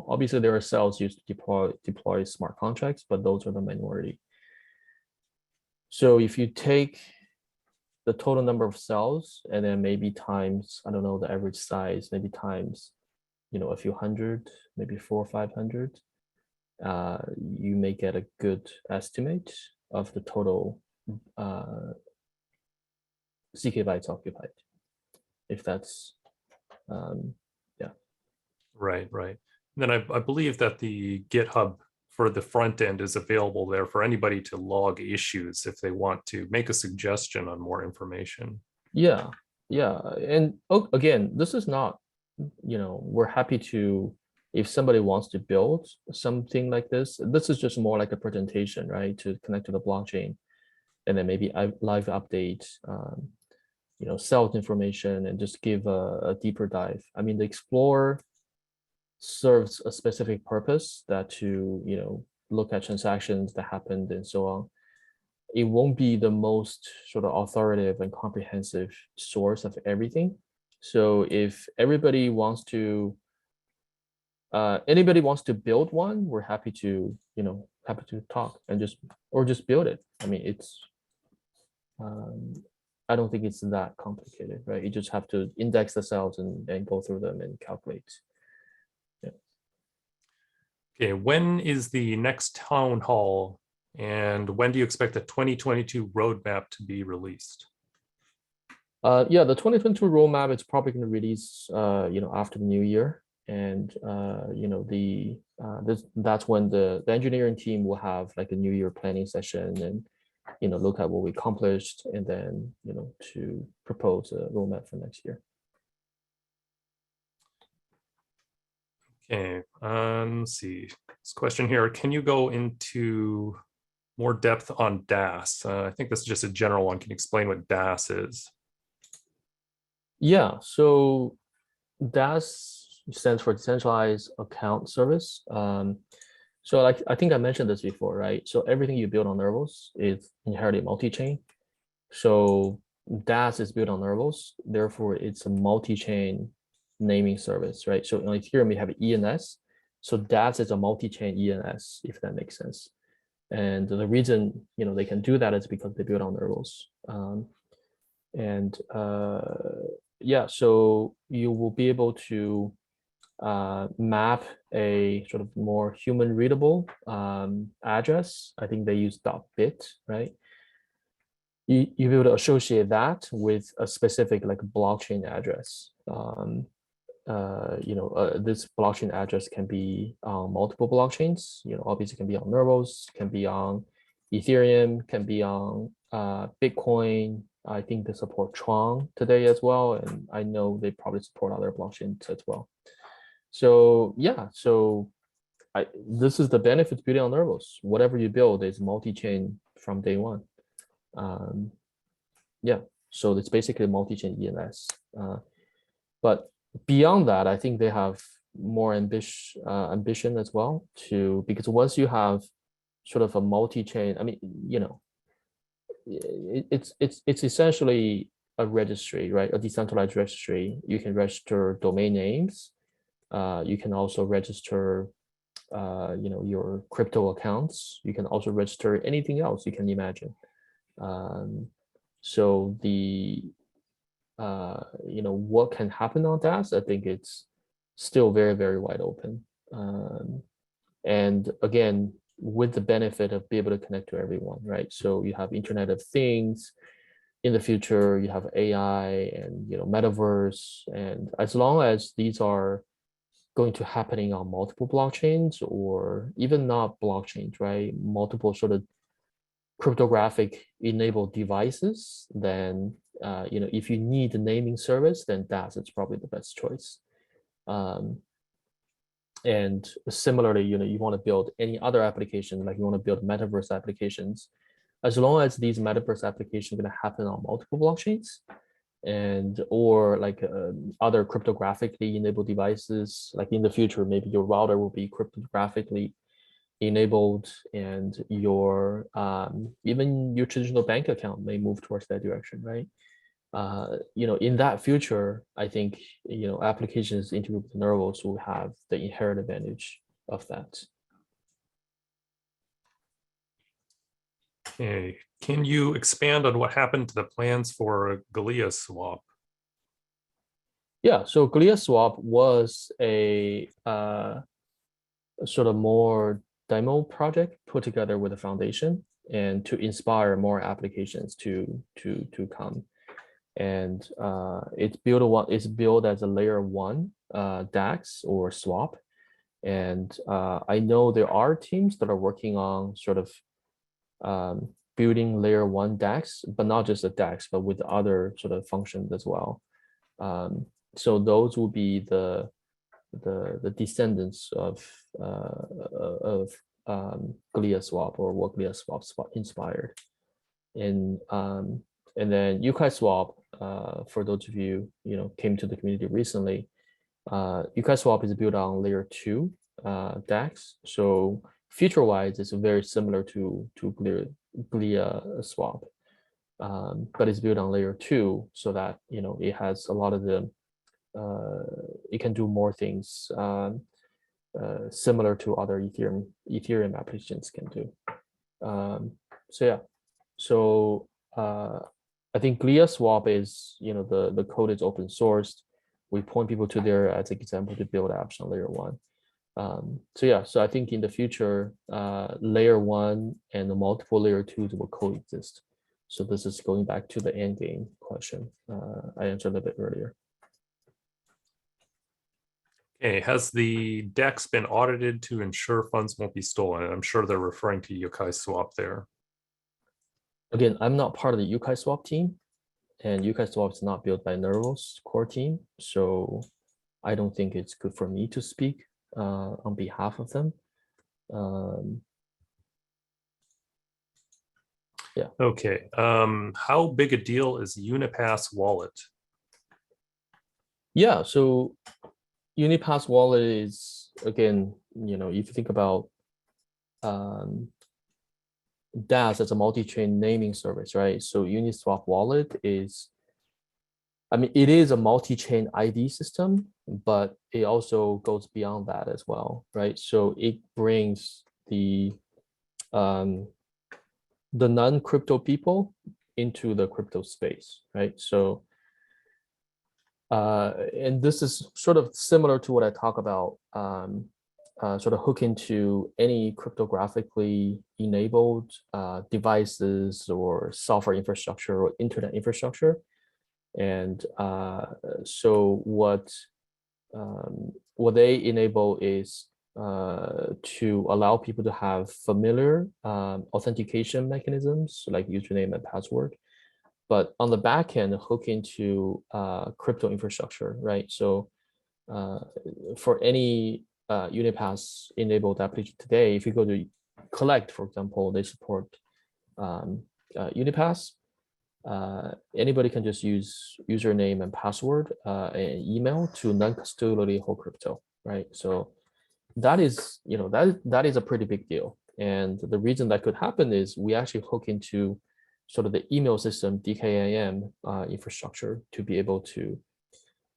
obviously there are cells used to deploy smart contracts, but those are the minority. So if you take the total number of cells, and then maybe times, I don't know, the average size, maybe times, a few hundred, maybe 400 or 500, you may get a good estimate of the total CK bytes occupied, if that's, yeah. Right. Then I believe that the GitHub for the front end is available there for anybody to log issues if they want to make a suggestion on more information. Yeah. And again, this is not, we're happy to, if somebody wants to build something like this is just more like a presentation, right? To connect to the blockchain, and then maybe live update, sales information, and just give a deeper dive. I mean, the Explorer serves a specific purpose, that to, look at transactions that happened and so on. It won't be the most sort of authoritative and comprehensive source of everything. So if anybody wants to build one, we're happy to talk and just build it. I mean, it's I don't think it's that complicated, right? You just have to index the cells and go through them and calculate. Yeah. Okay, when is the next town hall, and when do you expect the 2022 roadmap to be released? Yeah, the 2022 roadmap is probably going to release, after the new year, and that's when the engineering team will have like a new year planning session, and look at what we accomplished, and then to propose a roadmap for next year. Okay, let's see. This question here: can you go into more depth on DAS? I think this is just a general one. Can you explain what DAS is? Yeah, so DAS stands for Decentralized Account Service. So like I think I mentioned this before, right? So everything you build on Nervos is inherently multi-chain. So DAS is built on Nervos, therefore it's a multi-chain naming service, right? So on Ethereum we have ENS, so DAS is a multi-chain ENS, if that makes sense. And the reason they can do that is because they build on Nervos. Yeah, so you will be able to map a sort of more human readable address. I think they use .bit, right? You'll be able to associate that with a specific like blockchain address. This blockchain address can be on multiple blockchains. Obviously, it can be on Nervos, can be on Ethereum, can be on Bitcoin. I think they support Tron today as well, and I know they probably support other blockchains as well. So yeah, this is the benefit of building on Nervos. Whatever you build is multi-chain from day one. Yeah, so it's basically multi-chain ENS. But beyond that, I think they have more ambition as well, because once you have sort of a multi-chain, I mean, it's essentially a registry, right? A decentralized registry. You can register domain names. You can also register your crypto accounts. You can also register anything else you can imagine. So the what can happen on that, I think it's still very, very wide open. And again, with the benefit of being able to connect to everyone, right? So you have Internet of Things. In the future, you have AI and metaverse, and as long as these are going to happening on multiple blockchains, or even not blockchains, right? Multiple sort of cryptographic enabled devices, then if you need a naming service, then DAS is probably the best choice. And similarly, you want to build any other application, like you want to build metaverse applications, as long as these metaverse applications are going to happen on multiple blockchains, or like other cryptographically enabled devices, like in the future, maybe your router will be cryptographically enabled, and your even your traditional bank account may move towards that direction, right? In that future, I think applications integrated with Nervos will have the inherent advantage of that. Okay, can you expand on what happened to the plans for Galia swap? Yeah, so Glia Swap was a sort of more demo project put together with a foundation and to inspire more applications to come. And it's built as a layer one DAX or swap. And I know there are teams that are working on sort of building layer one DAX, but not just a DAX, but with other sort of functions as well. So those will be the descendants of Glia Swap, or what Glia Swap inspired. And then Yukai Swap, for those of you came to the community recently, Yukai Swap is built on layer two DAX. So feature-wise, it's very similar to Glia Swap, but it's built on layer two, so that it has a lot of the it can do more things similar to other Ethereum applications can do. So yeah, so I think Glia Swap is the code is open sourced. We point people to there as an example to build apps on layer one. So yeah, so I think in the future, layer one and the multiple layer twos will coexist. So this is going back to the end game question I answered a little bit earlier. Okay, has the DEX been audited to ensure funds won't be stolen? I'm sure they're referring to Yukai Swap there. Again, I'm not part of the Yukai Swap team, and Yukai Swap is not built by Nervos core team, so I don't think it's good for me to speak on behalf of them. Yeah. Okay. How big a deal is Unipass wallet? Yeah. So Unipass wallet is, again, if you think about DAS as a multi-chain naming service, right? So Uniswap wallet is, it is a multi-chain ID system, but it also goes beyond that as well, right? So it brings the non-crypto people into the crypto space, right? So, and this is sort of similar to what I talk about, sort of hook into any cryptographically enabled devices or software infrastructure or internet infrastructure. And so what they enable is to allow people to have familiar authentication mechanisms like username and password, but on the back end hook into crypto infrastructure, right? So for any Unipass enabled application today, if you go to Collect, for example, they support Unipass. Anybody can just use username and password and email to non-custodially hold crypto, right? So that is, that is a pretty big deal. And the reason that could happen is we actually hook into sort of the email system DKIM infrastructure to be able to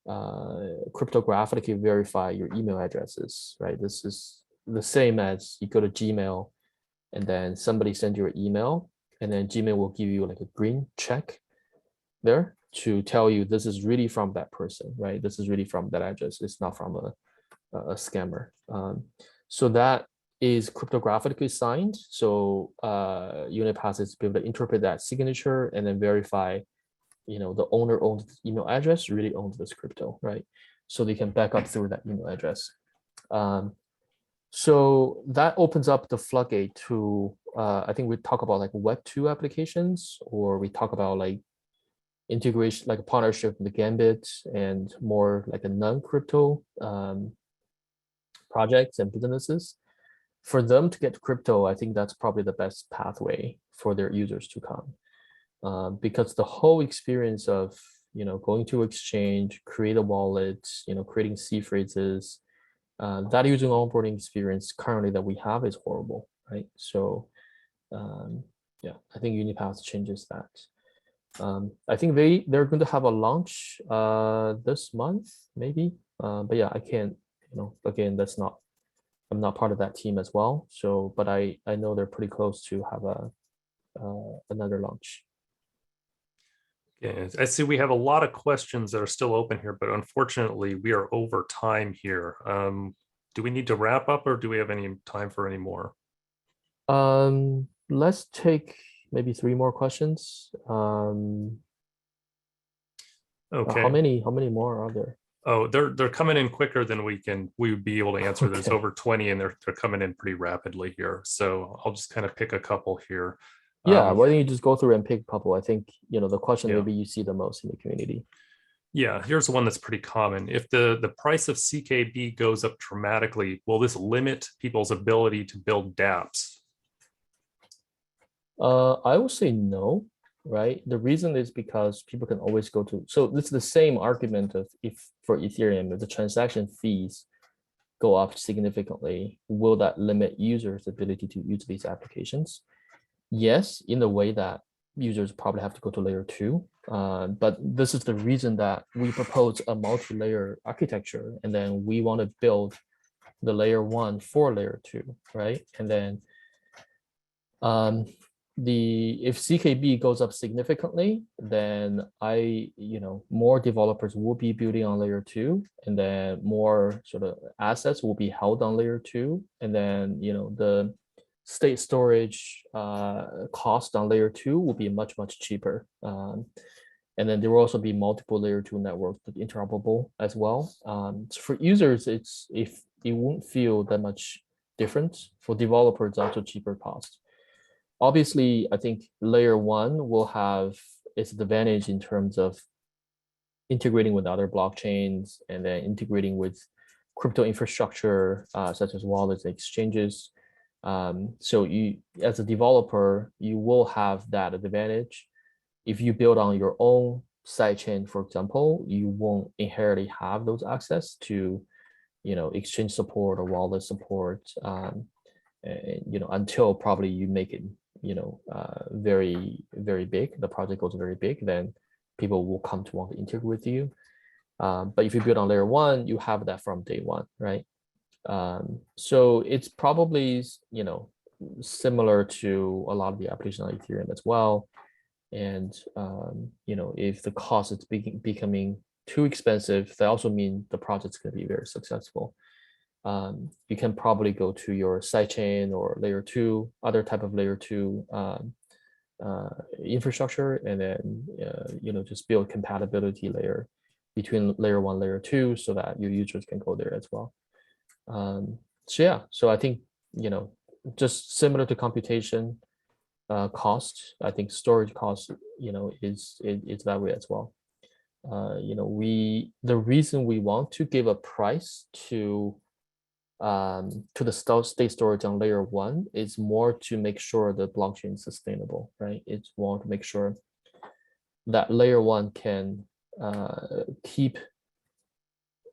cryptographically verify your email addresses, right? This is the same as you go to Gmail and then somebody sends you an email, and then Gmail will give you like a green check there to tell you this is really from that person, right? This is really from that address. It's not from a scammer. So that is cryptographically signed. So Unipass is able to interpret that signature and then verify, the owner owns this email address, really owns this crypto, right? So they can back up through that email address. So that opens up the floodgate to, I think we talk about like Web2 applications, or we talk about like integration, like a partnership with the Gambit and more like a non-crypto projects and businesses. For them to get to crypto, I think that's probably the best pathway for their users to come. Because the whole experience of, going to exchange, create a wallet, creating C phrases, that user onboarding experience currently that we have is horrible, right? So yeah, I think Unipass changes that. I think they're going to have a launch this month, maybe. But yeah, I can't, again, I'm not part of that team as well. So, but I know they're pretty close to have another launch. Yeah, I see we have a lot of questions that are still open here, but unfortunately we are over time here. Do we need to wrap up or do we have any time for any more? Let's take maybe 3 more questions. Okay. How many more are there? Oh, they're coming in quicker than we would be able to answer. There's Okay. over 20 and they're coming in pretty rapidly here. So I'll just kind of pick a couple here. Yeah, why don't you just go through and pick a couple? I think, the question Yeah. maybe you see the most in the community. Yeah, here's one that's pretty common. If the price of CKB goes up dramatically, will this limit people's ability to build dApps? I would say no, right? The reason is because people can always go to, so it's the same argument of if for Ethereum, if the transaction fees go up significantly, will that limit users' ability to use these applications? Yes, in the way that users probably have to go to layer 2. But this is the reason that we propose a multi-layer architecture, and then we want to build the layer 1 for layer 2, right? And then if CKB goes up significantly, then more developers will be building on layer 2, and then more sort of assets will be held on layer 2, and then the state storage cost on layer 2 will be much cheaper. And then there will also be multiple layer 2 networks that interoperable as well. So for users, it won't feel that much difference. For developers, also cheaper cost. Obviously, I think layer 1 will have its advantage in terms of integrating with other blockchains and then integrating with crypto infrastructure, such as wallets and exchanges. So you, as a developer, you will have that advantage. If you build on your own sidechain, for example, you won't inherently have those access to, exchange support or wallet support, until probably you make it, very, very big. The project goes very big, then people will come to want to integrate with you. But if you build on layer 1, you have that from day 1, right? So it's probably, similar to a lot of the applications on Ethereum as well. And, if the cost is becoming too expensive, that also means the project's going to be very successful. You can probably go to your sidechain or layer 2, other type of layer 2 infrastructure, and then, just build compatibility layer between layer 1, layer 2, so that your users can go there as well. So yeah, so I think, just similar to computation cost, I think storage cost, is that way as well. The reason we want to give a price to the state storage on layer 1 is more to make sure the blockchain is sustainable, right? It's more to make sure that layer 1 can keep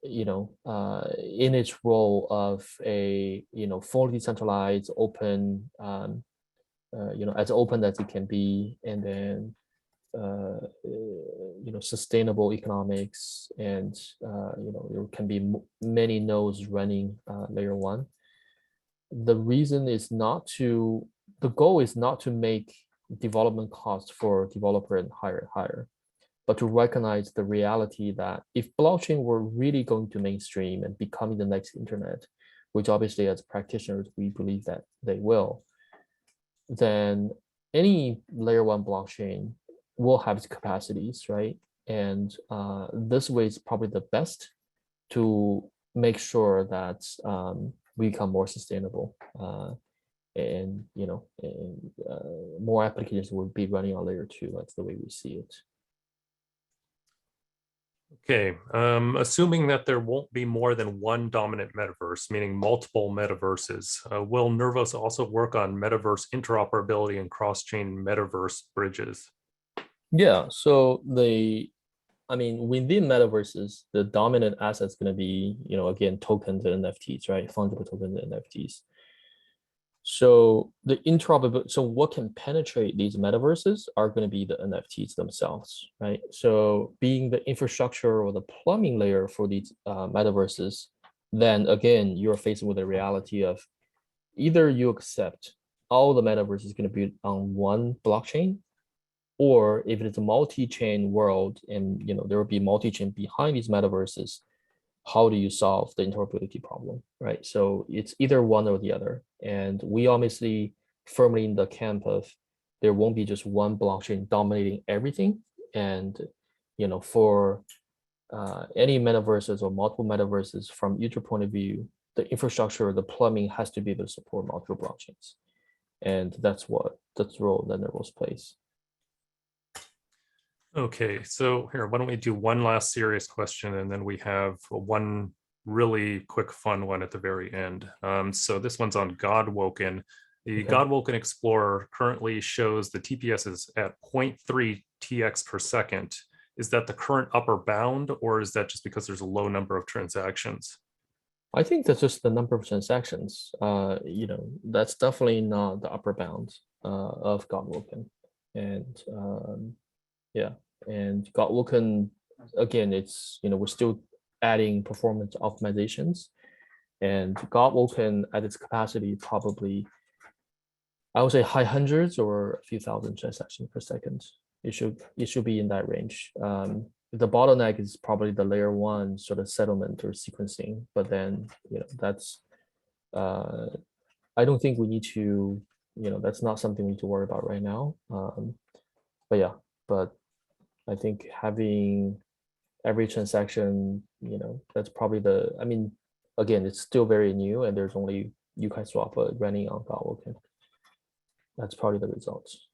in its role of a fully decentralized, open, as open as it can be, and then sustainable economics, and there can be many nodes running layer 1. The goal is not to make development costs for developer and higher, but to recognize the reality that if blockchain were really going to mainstream and becoming the next internet, which obviously as practitioners, we believe that they will, then any layer 1 blockchain will have its capacities, right? And this way is probably the best to make sure that we become more sustainable, and more applications will be running on layer 2. That's the way we see it. Okay, assuming that there won't be more than one dominant metaverse, meaning multiple metaverses, will Nervos also work on metaverse interoperability and cross-chain metaverse bridges? Yeah, so within metaverses, the dominant asset is going to be, again, tokens and NFTs, right? Fungible tokens and NFTs. So the interoperability, so what can penetrate these metaverses are going to be the NFTs themselves, right? So being the infrastructure or the plumbing layer for these metaverses, then again, you're faced with the reality of either you accept all the metaverse is going to be on one blockchain, or if it's a multi-chain world and there will be multi-chain behind these metaverses, how do you solve the interoperability problem, right? So it's either one or the other. And we obviously firmly in the camp of there won't be just one blockchain dominating everything. And for any metaverses or multiple metaverses, from user point of view, the infrastructure, the plumbing has to be able to support multiple blockchains. And that's the role that Nervos plays. Okay, so here, why don't we do one last serious question, and then we have one really quick fun one at the very end. So this one's on Godwoken. The Godwoken Explorer currently shows the TPS is at 0.3 TX per second. Is that the current upper bound, or is that just because there's a low number of transactions? I think that's just the number of transactions. That's definitely not the upper bound of Godwoken. And yeah, and Godwoken, again, it's we're still adding performance optimizations, and Godwoken at its capacity probably, I would say, high hundreds or a few thousand transactions per second. It should be in that range. The bottleneck is probably the layer one sort of settlement or sequencing, but then that's I don't think we need to that's not something we need to worry about right now. But yeah, but I think having every transaction, that's probably again, it's still very new and there's only UTXO running on Godwoken. That's probably the results.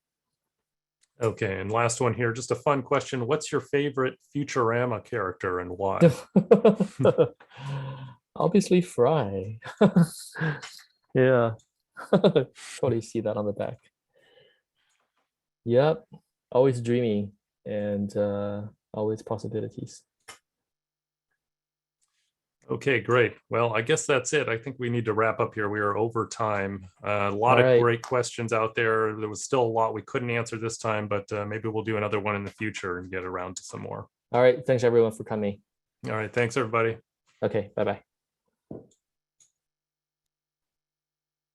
Okay, and last one here, just a fun question. What's your favorite Futurama character and why? Obviously Fry. Yeah. Totally see that on the back. Yep. Always dreaming and always possibilities. Okay, great. Well, I guess that's it. I think we need to wrap up here. We are over time. A lot of great questions out there. There was still a lot we couldn't answer this time, but maybe we'll do another one in the future and get around to some more. All right. Thanks everyone for coming. All right. Thanks, everybody. Okay. Bye-bye.